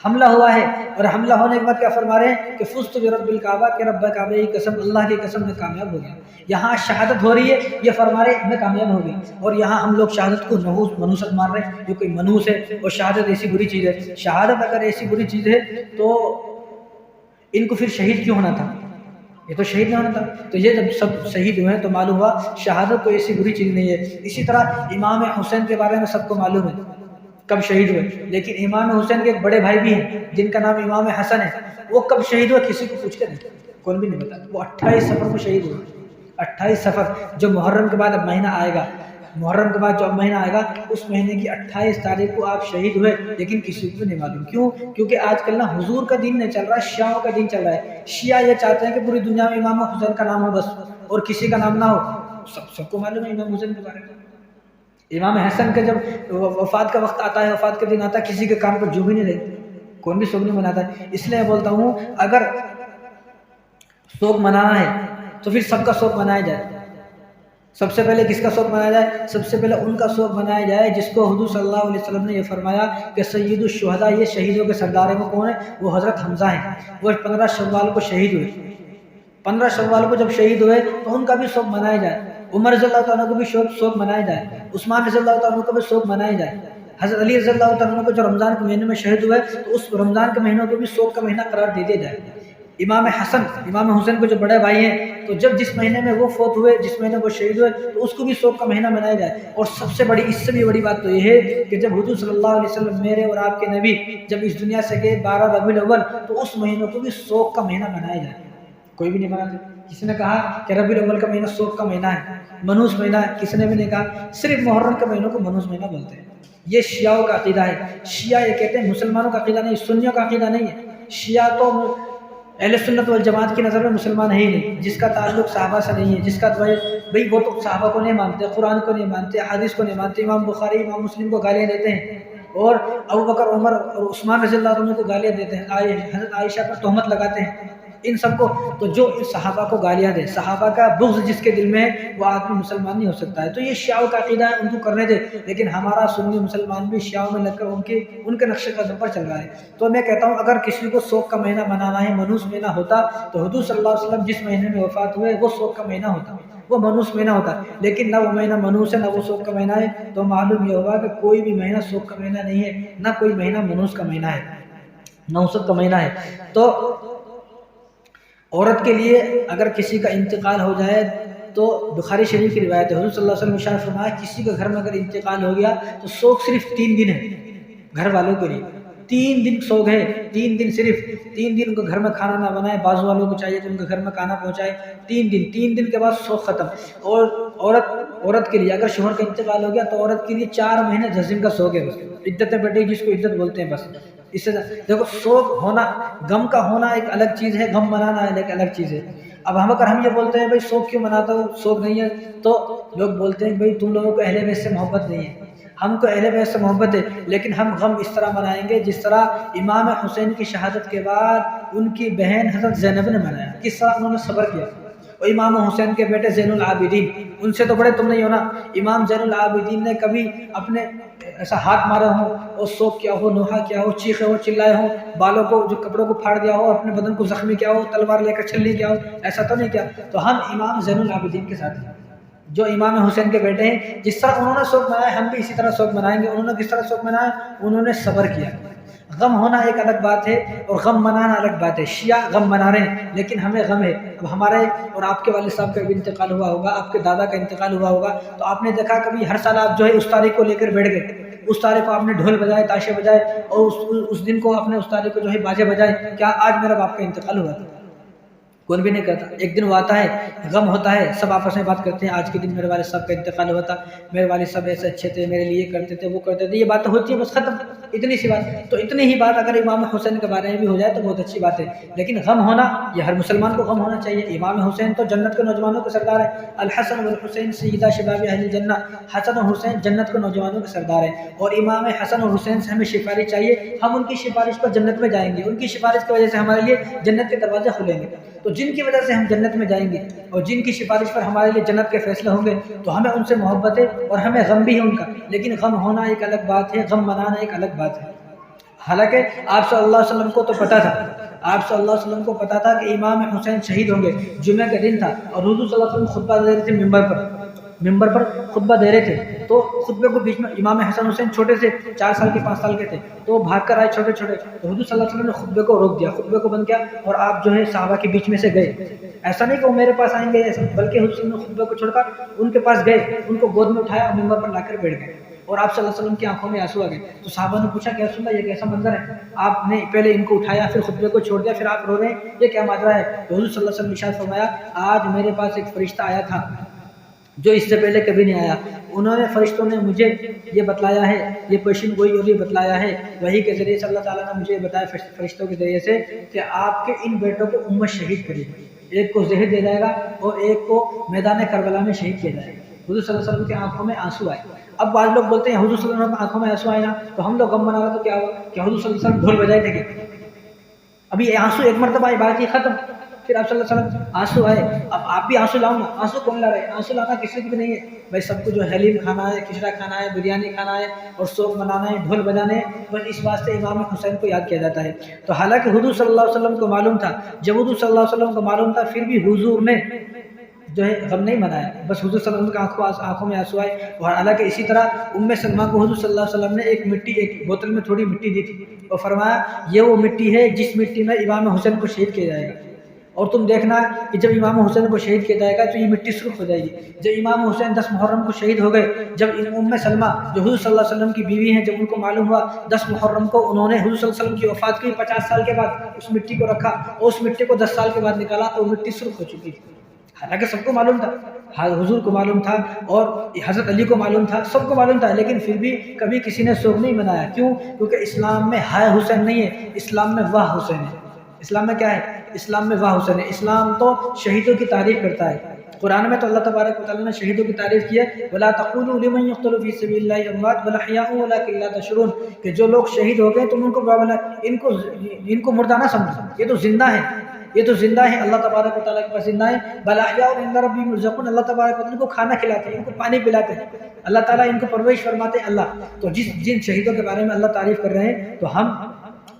حملہ ہوا ہے اور حملہ ہونے کے بعد کیا فرما رہے ہیں کہ فزت برب الکعبہ، کہ رب کعبہ کی قسم، اللہ کی قسم میں کامیاب ہو گیا. یہاں شہادت ہو رہی ہے، یہ فرما رہے ہیں میں کامیاب ہو گیا. اور یہاں ہم لوگ شہادت کو منوست مان رہے ہیں جو کوئی منوس ہے، اور شہادت ایسی بری چیز ہے. شہادت اگر ایسی بری چیز ہے تو ان کو پھر شہید کیوں ہونا تھا؟ یہ تو شہید نہ ہونا تھا. تو یہ جب سب شہید ہوئے ہیں تو معلوم ہوا شہادت کوئی ایسی بری چیز نہیں ہے. اسی طرح امام حسین کے بارے میں سب کو معلوم ہے کب شہید ہوئے، لیکن امام حسین کے ایک بڑے بھائی بھی ہیں جن کا نام امام حسن ہے. وہ کب شہید ہوئے کسی کو پوچھ کے نہیں، کون بھی نہیں بتا. وہ 28 صفر کو شہید ہوئے. 28 صفر جو محرم کے بعد اب مہینہ آئے گا، محرم کے بعد جو اب مہینہ آئے گا اس مہینے کی 28 تاریخ کو آپ شہید ہوئے، لیکن کسی کو نہیں معلوم. کیوں؟ کیونکہ آج کل نا حضور کا دین نہیں چل رہا ہے، شیعوں کا دین چل رہا ہے. شیعہ یہ چاہتے ہیں کہ پوری دنیا میں امام حسین کا نام ہو بس، اور کسی کا نام نہ ہو. سب کو معلوم ہے امام حسین کے بارے میں. امام حسن کا جب وفات کا وقت آتا ہے، وفات کا دن آتا ہے، کسی کے کان پر جو بھی نہیں رہتی، کون بھی سوگ نہیں مناتا ہے. اس لیے بولتا ہوں اگر سوگ منانا ہے تو پھر سب کا سوگ منایا جائے. سب سے پہلے کس کا سوگ منایا جائے؟ سب سے پہلے ان کا سوگ منایا جائے جس کو حضور صلی اللہ علیہ وسلم نے یہ فرمایا کہ سید الشہداء، یہ شہیدوں کے سردار ہیں. وہ کون ہے؟ وہ حضرت حمزہ ہیں. وہ 15 شوال کو شہید ہوئے. 15 شوال کو جب شہید ہوئے تو ان کا بھی سوگ منایا جائے. عمر رضی اللہ تعالیٰ کو بھی سوگ منایا جائے. عثمان رضی اللہ تعالیٰ کو بھی سوگ منایا جائے. حضرت علی رضی اللہ تعالیٰ کو جو رمضان کے مہینے میں شہید ہوئے تو اس رمضان کے مہینوں کو بھی سوگ کا مہینہ قرار دے دیا جائے. امام حسین کو جو بڑے بھائی ہیں، تو جب جس مہینے میں وہ فوت ہوئے، جس مہینے وہ شہید ہوئے، تو اس کو بھی سوگ کا مہینہ منایا جائے. اور سب سے بڑی، اس سے بھی بڑی بات تو یہ ہے کہ جب حضور صلی اللہ علیہ وسلم میرے اور آپ کے نبی جب اس دنیا سے گئے 12 ربیع الاول، تو اس مہینوں کو بھی سوگ کا مہینہ منایا جائے. کوئی بھی نہیں مناتے. کسی نے کہا کہ ربیع الاول کا مہینہ سوگ کا مہینہ ہے، منحوس مہینہ ہے، کسی نے بھی نہیں کہا، صرف محرم کے مہینوں کو منحوس مہینہ بولتے ہیں۔ یہ شیعوں کا عقیدہ ہے۔ شیعہ یہ کہتے ہیں، مسلمانوں کا عقیدہ نہیں، سنیوں کا عقیدہ نہیں ہے۔ شیعہ تو اہل سنت والجماعت کی نظر میں مسلمان ہے ہی نہیں، جس کا تعلق صحابہ سے نہیں ہے، جس کا بھئی وہ تو صحابہ کو نہیں مانتے، قرآن کو نہیں مانتے، حدیث کو نہیں مانتے، امام بخاری امام مسلم کو گالیاں دیتے ہیں، اور ابوبکر عمر اور عثمان رضی اللہ عنہ کو گالیاں دیتے ہیں، حضرت عائشہ پر تہمت لگاتے ہیں، ان سب کو۔ تو جو صحابہ کو گالیاں دے، صحابہ کا بغض جس کے دل میں ہے، وہ آدمی مسلمان نہیں ہو سکتا ہے۔ تو یہ شیعوں کا عقیدہ ہے، ان کو کرنے دے، لیکن ہمارا سنی مسلمان بھی شیعوں میں لگ کر ان کے نقش قدم پر چل رہا ہے۔ تو میں کہتا ہوں اگر کسی کو سوگ کا مہینہ منانا ہے، منحوس مہینہ ہوتا تو حضور صلی اللہ علیہ وسلم جس مہینے میں وفات ہوئے وہ سوگ کا مہینہ ہوتا، وہ منحوس مہینہ ہوتا، لیکن نہ وہ مہینہ منحوس ہے نہ وہ سوگ کا مہینہ ہے۔ تو معلوم یہ ہوگا کہ کوئی بھی مہینہ سوگ کا مہینہ نہیں ہے، نہ کوئی مہینہ منحوس کا مہینہ ہے، نحوست کا مہینہ ہے۔ تو عورت کے لیے اگر کسی کا انتقال ہو جائے تو بخاری شریف کی روایت ہے، حضور صلی اللہ علیہ وسلم نے ارشاد فرمایا کسی کے گھر میں اگر انتقال ہو گیا تو سوگ صرف 3 دن ہے گھر والوں کے لیے، 3 دن سوگ ہے، 3 دن، صرف 3 دن ان کو گھر میں کھانا نہ بنائے، بازو والوں کو چاہیے کہ ان کے گھر میں کھانا پہنچائے، 3 دن کے بعد سوگ ختم۔ اور عورت کے لیے اگر شوہر کا انتقال ہو گیا تو عورت کے لیے 4 مہینے 10 دن کا سوگ ہے، بس عدتیں بیٹھے جس کو عدت بولتے ہیں، بس اس سے دیکھو سوگ ہونا، غم کا ہونا ایک الگ چیز ہے، غم منانا ایک الگ چیز ہے۔ اب اگر ہم یہ بولتے ہیں بھائی سوگ کیوں مناتا ہو، سوگ نہیں ہے، تو لوگ بولتے ہیں بھائی تم لوگوں کو اہل بیت سے محبت نہیں ہے، ہم کو اہل بیت سے محبت ہے، لیکن ہم غم اس طرح منائیں گے جس طرح امام حسین کی شہادت کے بعد ان کی بہن حضرت زینب نے منایا، کس طرح انہوں نے صبر کیا۔ اور امام حسین کے بیٹے زین العابدین، ان سے تو بڑے تم نہیں ہو نا، امام زین العابدین نے کبھی اپنے ایسا ہاتھ مارا ہو اور سوگ کیا ہو، نوحہ کیا ہو، چیخے ہو، چلائے ہو، بالوں کو جو کپڑوں کو پھاڑ دیا ہو، اپنے بدن کو زخمی کیا ہو، تلوار لے کر چھلنی کیا ہو، ایسا تو نہیں کیا۔ تو ہم امام زین العابدین کے ساتھ ہیں جو امام حسین کے بیٹے ہیں، جس طرح انہوں نے سوگ منایا ہم بھی اسی طرح سوگ منائیں گے۔ انہوں نے کس طرح سوگ منایا؟ انہوں نے صبر کیا۔ غم ہونا ایک الگ بات ہے اور غم منانا الگ بات ہے۔ شیعہ غم منا رہے ہیں لیکن ہمیں غم ہے۔ اب ہمارے اور آپ کے والد صاحب کا بھی انتقال ہوا ہوگا، آپ کے دادا کا انتقال ہوا ہوگا، تو آپ نے دیکھا کبھی ہر سال آپ جو ہے اس تاریخ کو لے کر بیٹھ گئے، اس تاریخ کو آپ نے ڈھول بجائے، تاشے بجائے، اور اس دن کو آپ نے اس تاریخ کو جو ہے باجے بجائے، کیا آج میرا باپ کا انتقال ہوا تھا؟ کون بھی نہیں کرتا۔ ایک دن وہ آتا ہے، غم ہوتا ہے، سب آپس میں بات کرتے ہیں آج کے دن میرے والد صاحب کا انتقال ہوا تھا، میرے والد صاحب ایسے اچھے تھے، میرے لیے کرتے تھے، وہ کرتے تھے، یہ بات ہوتی ہے، بس ختم، اتنی سی بات۔ تو اتنی ہی بات اگر امام حسین کے بارے میں بھی ہو جائے تو بہت اچھی بات ہے، لیکن غم ہونا یہ ہر مسلمان کو غم ہونا چاہیے۔ امام حسین تو جنت کے نوجوانوں کے سردار ہیں، الحسن والحسین سیدہ شباب اہل الجنہ، حسن اور حسین جنت کے نوجوانوں کے سردار ہیں، اور امام حسن اور حسین سے ہمیں سفارش چاہیے، ہم ان کی سفارش پر جنت میں جائیں گے، ان کی سفارش کی وجہ سے ہمارے لیے جنت کے دروازے کھلیں گے۔ تو جن کی وجہ سے ہم جنت میں جائیں گے اور جن کی سفارش پر ہمارے لیے جنت کے فیصلے ہوں گے، تو ہمیں ان سے محبت ہے اور ہمیں غم بھی ہے ان کا، لیکن غم ہونا ایک الگ بات ہے، غم منانا ایک الگ بات ہے۔ حالانکہ آپ صلی اللہ علیہ وسلم کو تو پتا تھا، آپ صلی اللہ علیہ وسلم کو پتا تھا کہ امام حسین شہید ہوں گے، جمعہ کا دن تھا اور حضور صلی اللہ علیہ وسلم خطبہ دے رہے تھے ممبر پر خطبہ دے رہے تھے، تو خطبے کو بیچ میں امام حسن حسین چھوٹے سے 4 سال کے 5 سال کے تھے، تو وہ بھاگ کر آئے چھوٹے، تو حضور صلی اللہ علیہ وسلم نے خطبے کو روک دیا، خطبے کو بند کیا، اور آپ جو ہے صحابہ کے بیچ میں سے گئے۔ ایسا نہیں کہ وہ میرے پاس آئیں گے ایسا، بلکہ حضور صلی اللہ علیہ وسلم نے خطبے کو چھوڑ کر ان کے پاس گئے، ان کو گود میں اٹھایا اور ممبر پر لا کر بیٹھ گئے، اور آپ صلی اللہ علیہ وسلم کی آنکھوں میں آنسو آ گئے۔ تو صحابہ نے پوچھا کہ رسول اللہ یہ کیسا منظر ہے، آپ نے پہلے ان کو اٹھایا پھر خطبے کو چھوڑ دیا، پھر آپ رو رہے ہیں، یہ کیا ماجرا ہے؟ تو حضور صلی اللہ علیہ وسلم نے ارشاد فرمایا آج میرے پاس ایک فرشتہ آیا تھا جو اس سے پہلے کبھی نہیں آیا، انہوں نے فرشتوں نے مجھے یہ بتلایا ہے، یہ پیشین گوئی اور یہ بتلایا ہے وحی کے ذریعے سے، اللہ تعالیٰ نے مجھے بتایا فرشتوں کے ذریعے سے کہ آپ کے ان بیٹوں کو امت شہید کرے گی، ایک کو زہر دیا جائے گا اور ایک کو میدان کربلا میں شہید کیا جائے گا۔ حضور صلی اللہ علیہ وسلم کی آنکھوں میں آنسو آئے۔ اب بعض لوگ بولتے ہیں حضور صلی اللہ علیہ وسلم کی آنکھوں میں آنسو آئے نا تو ہم لوگ غم منا رہے تو کیا ہوا کہ حضور صلی اللہ علیہ وسلم ڈھول بجائے تھے کہ ابھی آنسو ایک مرتبہ آئی بات یہ ختم، پھر آپ صلی اللہ علیہ وسلم آنسو آئے، اب آپ بھی آنسو لاؤ نا، آنسو کون لا رہے؟ آنسو لانا کسی کو بھی نہیں ہے بھائی، سب کو جو حلیم کھانا ہے، کھچڑا کھانا ہے، بریانی کھانا ہے اور سوگ منانا ہے، ڈھول بجانے ہیں، بس اس واسطے امام حسین کو یاد کیا جاتا ہے۔ تو حالانکہ حضور صلی اللہ علیہ وسلم کو معلوم تھا، جب حضور صلی اللہ علیہ وسلم کو معلوم تھا پھر بھی حضور نے جو ہے غم نہیں منایا، بس حضور صلی اللہ علیہ وسلم کی آنکھوں میں آنسو آئے۔ اور حالانکہ اسی طرح ام سلمہ کو حضور صلی اللہ علیہ وسلم نے ایک بوتل میں تھوڑی مٹی دی تھی اور فرمایا یہ وہ مٹی ہے جس مٹی میں امام حسین کو شہید کیا جائے گا، اور تم دیکھنا کہ جب امام حسین کو شہید کیا جائے گا تو یہ مٹی سرخ ہو جائے گی۔ جب امام حسین 10 محرم کو شہید ہو گئے، جب ام سلمہ جو حضور صلی اللہ علیہ وسلم کی بیوی ہیں، جب ان کو معلوم ہوا 10 محرم کو انہوں نے حضور صلی اللہ علیہ وسلم کی وفات کی 50 سال کے بعد اس مٹی کو رکھا اور اس مٹی کو 10 سال کے بعد نکالا تو وہ مٹی سرخ ہو چکی تھی۔ حالانکہ سب کو معلوم تھا، حضور کو معلوم تھا اور حضرت علی کو معلوم تھا، سب کو معلوم تھا، لیکن پھر بھی کبھی کسی نے سوگ نہیں منایا. کیوں؟ کیونکہ اسلام میں ہائے حسین نہیں ہے، اسلام میں واہ حسین ہے. اسلام میں کیا ہے؟ اسلام میں واہ حسین ہے. اسلام تو شہیدوں کی تعریف کرتا ہے. قرآن میں تو اللہ تبارک و تعالیٰ نے شہیدوں کی تعریف کی ہے، وَلَا تَقُولُوا لِمَنْ يُقْتَلُ فِي سَبِيلِ اللَّهِ أَمْوَاتٌ بَلْ أَحْيَاءٌ وَلَٰكِن لَّا تَشْعُرُونَ، کہ جو لوگ شہید ہو گئے تم ان کو مردہ نہ سمجھو، یہ تو زندہ ہیں، یہ تو زندہ ہیں، اللہ تبارک و تعالیٰ کے پاس زندہ ہیں. بَلْ أَحْيَاءٌ عِندَ رَبِّهِمْ يُرْزَقُونَ، اللہ تبارک و تعالیٰ ان کو کھانا کھلاتے ہیں، ان کو پانی پلاتے ہیں، اللہ تعالیٰ ان کو پرورش فرماتے ہیں. اللہ تو جن شہیدوں کے بارے میں اللہ تعریف کر رہے ہیں، تو ہم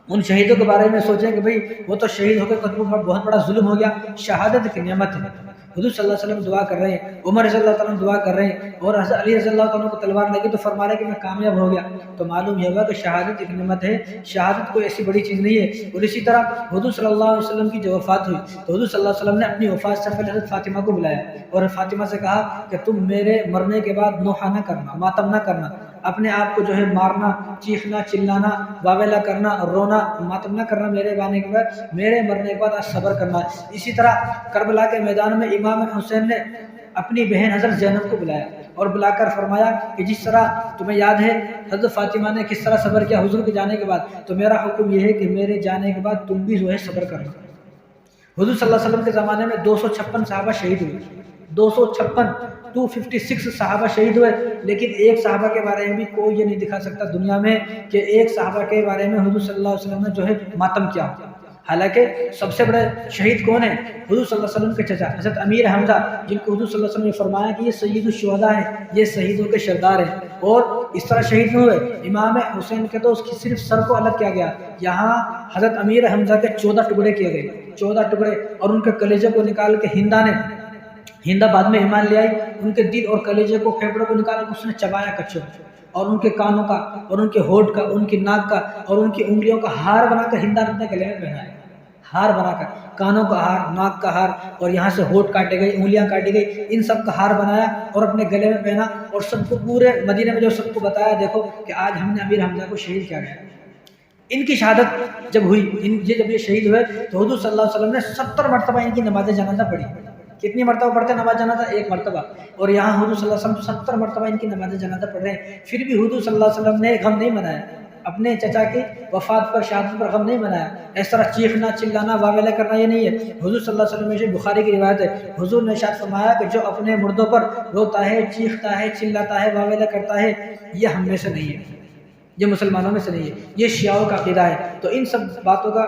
ان شہیدوں کے بارے میں سوچیں کہ بھئی وہ تو شہید ہو گئے، بہت بڑا ظلم ہو گیا. شہادت کی نعمت ہے. حضور صلی اللہ علیہ وسلم دعا کر رہے ہیں، عمر رضی اللہ تعالیٰ دعا کر رہے ہیں، اور حضرت علی رضی اللہ تعالیٰ کو تلوار لگی تو فرما رہے کہ میں کامیاب ہو گیا. تو معلوم یہ ہوا کہ شہادت ایک نعمت ہے، شہادت کوئی ایسی بڑی چیز نہیں ہے. اور اسی طرح حضور صلی اللہ علیہ وسلم کی جو وفات ہوئی تو حضور صلی اللہ علیہ وسلم نے اپنی وفات سے پہلے حضرت فاطمہ کو بلایا اور فاطمہ سے کہا کہ تم میرے مرنے کے بعد نوحہ نہ کرنا، ماتم نہ کرنا، اپنے آپ کو جو ہے مارنا، چیخنا، چلانا، واویلا کرنا اور رونا، ماتم نہ کرنا میرے مرنے کے بعد، میرے مرنے کے بعد آج صبر کرنا. اسی طرح کربلا کے میدان میں امام حسین نے اپنی بہن حضرت زینب کو بلایا اور بلا کر فرمایا کہ جس طرح تمہیں یاد ہے حضرت فاطمہ نے کس طرح صبر کیا حضور کے جانے کے بعد، تو میرا حکم یہ ہے کہ میرے جانے کے بعد تم بھی جو ہے صبر کرنا. حضور صلی اللہ علیہ وسلم کے زمانے میں 256 صحابہ شہید ہوئے، 256 صحابہ شہید ہوئے، لیکن ایک صحابہ کے بارے میں بھی کوئی یہ نہیں دکھا سکتا دنیا میں کہ ایک صحابہ کے بارے میں حضور صلی اللہ علیہ وسلم نے جو ہے ماتم کیا. حالانکہ سب سے بڑے شہید کون ہیں؟ حضور صلی اللہ علیہ وسلم کے چچا حضرت امیر حمزہ، جن کو حضور صلی اللہ علیہ وسلم نے فرمایا کہ یہ سید الشہداء ہیں، یہ شہیدوں کے سردار ہیں. اور اس طرح شہید نہیں ہوئے. امام حسین کے تو اس کی صرف سر کو الگ کیا گیا، یہاں حضرت امیر حمزہ کے 14 ٹکڑے کیے گئے، 14 ٹکڑے، اور ان کے کلیجے کو نکال کے ہندا بعد میں ایمان لے آئی، ان کے دل اور کلیجے کو، پھیپڑوں کو نکال کے اس نے چبایا کچوں، اور ان کے کانوں کا اور ان کے ہونٹ کا، ان کی ناک کا اور ان کی انگلیوں کا ہار بنا کر ہندا نے اپنے گلے میں پہنایا. ہار بنا کر، کانوں کا ہار، ناک کا ہار، اور یہاں سے ہونٹ کاٹے گئے، انگلیاں کاٹی گئی، ان سب کا ہار بنایا اور اپنے گلے میں پہنا، اور سب کو پورے مدینے میں جو سب کو بتایا دیکھو کہ آج ہم نے امیر حمزہ کو شہید کیا گیا. ان کی شہادت جب ہوئی، جب یہ شہید ہوئے تو حضور صلی اللہ علیہ وسلم نے 70 مرتبہ ان کی نماز جنازہ پڑھی. کتنی مرتبہ پڑھتے ہیں نماز جنازہ؟ 1 مرتبہ. اور یہاں حضور صلی اللہ علیہ وسلم 70 مرتبہ ان کی نماز جنازہ پڑھ رہے ہیں. پھر بھی حضور صلی اللہ علیہ وسلم نے غم نہیں منایا، اپنے چچا کی وفات پر، شہادت پر غم نہیں منایا. اس طرح چیخنا، چلانا، واویلا کرنا یہ نہیں ہے. حضور صلی اللہ علیہ وسلم میں بخاری کی روایت ہے، حضور نے ارشاد فرمایا کہ جو اپنے مردوں پر روتا ہے، چیختا ہے، چلاتا ہے، واویلا کرتا ہے، یہ ہم میں سے نہیں ہے، یہ مسلمانوں میں سے نہیں ہے، یہ شیعوں کا عقیدہ ہے. تو ان سب باتوں کا،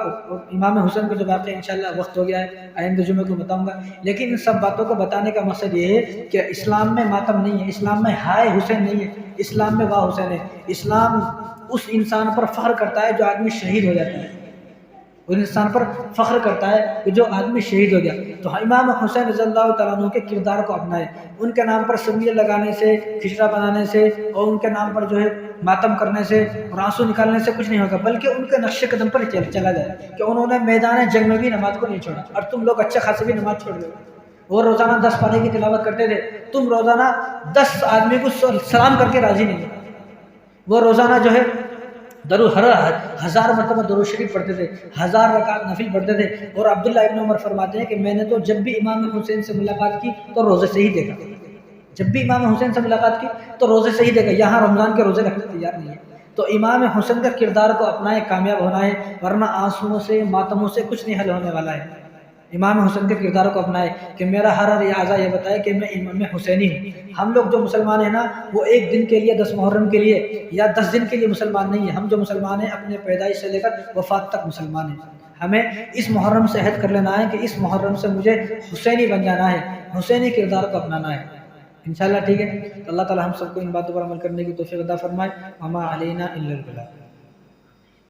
امام حسین کو جو واقعہ انشاءاللہ وقت ہو گیا ہے، آئندہ جمعے کو بتاؤں گا، لیکن ان سب باتوں کو بتانے کا مقصد یہ ہے کہ اسلام میں ماتم نہیں ہے، اسلام میں ہائے حسین نہیں ہے، اسلام میں واہ حسین ہے. اسلام اس انسان پر فخر کرتا ہے جو آدمی شہید ہو جاتا ہے، اس انسان پر فخر کرتا ہے کہ جو آدمی شہید ہو گیا. تو امام حسین رضی اللہ تعالیٰ عنہ کے کردار کو اپنائے. ان کے نام پر شبیہ لگانے سے، کھچڑا بنانے سے، اور ان کے نام پر جو ہے ماتم کرنے سے اور آنسو نکالنے سے کچھ نہیں ہوگا، بلکہ ان کے نقش قدم پر چلا جائے کہ انہوں نے میدان جنگ میں بھی نماز کو نہیں چھوڑا، اور تم لوگ اچھے خاصے بھی نماز چھوڑ دو. وہ روزانہ 10 پارے کی تلاوت کرتے تھے، تم روزانہ 10 آدمی کو سلام کر کے راضی نہیں. وہ روزانہ جو ہے ہر 1000 مرتبہ درود شریف پڑھتے تھے، 1000 رکعت نفل پڑھتے تھے. اور عبداللہ ابن عمر فرماتے ہیں کہ میں نے تو جب بھی امام حسین سے ملاقات کی تو روزے سے ہی دیکھا، جب بھی امام حسین سے ملاقات کی تو روزے سے ہی دیکھا. یہاں رمضان کے روزے رکھنے تیار نہیں ہے. تو امام حسین کا کردار کو اپنائے، کامیاب ہونا ہے، ورنہ آنسوؤں سے، ماتموں سے کچھ نہیں حل ہونے والا ہے. امام حسین کے کردار کو اپنائے کہ میرا ہر اعضا یہ بتائے کہ میں امام حسینی ہوں. ہم لوگ جو مسلمان ہیں نا، وہ 1 دن کے لیے، 10 محرم کے لیے یا 10 دن کے لیے مسلمان نہیں ہیں. ہم جو مسلمان ہیں اپنے پیدائش سے لے کر وفات تک مسلمان ہیں. ہمیں اس محرم سے عہد کر لینا ہے کہ اس محرم سے مجھے حسینی بن جانا ہے، حسینی کردار کو اپنانا ہے انشاءاللہ. ٹھیک ہے، تو اللہ تعالی ہم سب کو ان باتوں پر عمل کرنے کی توفیق عطا فرمائے. وما علینا الا البلاغ.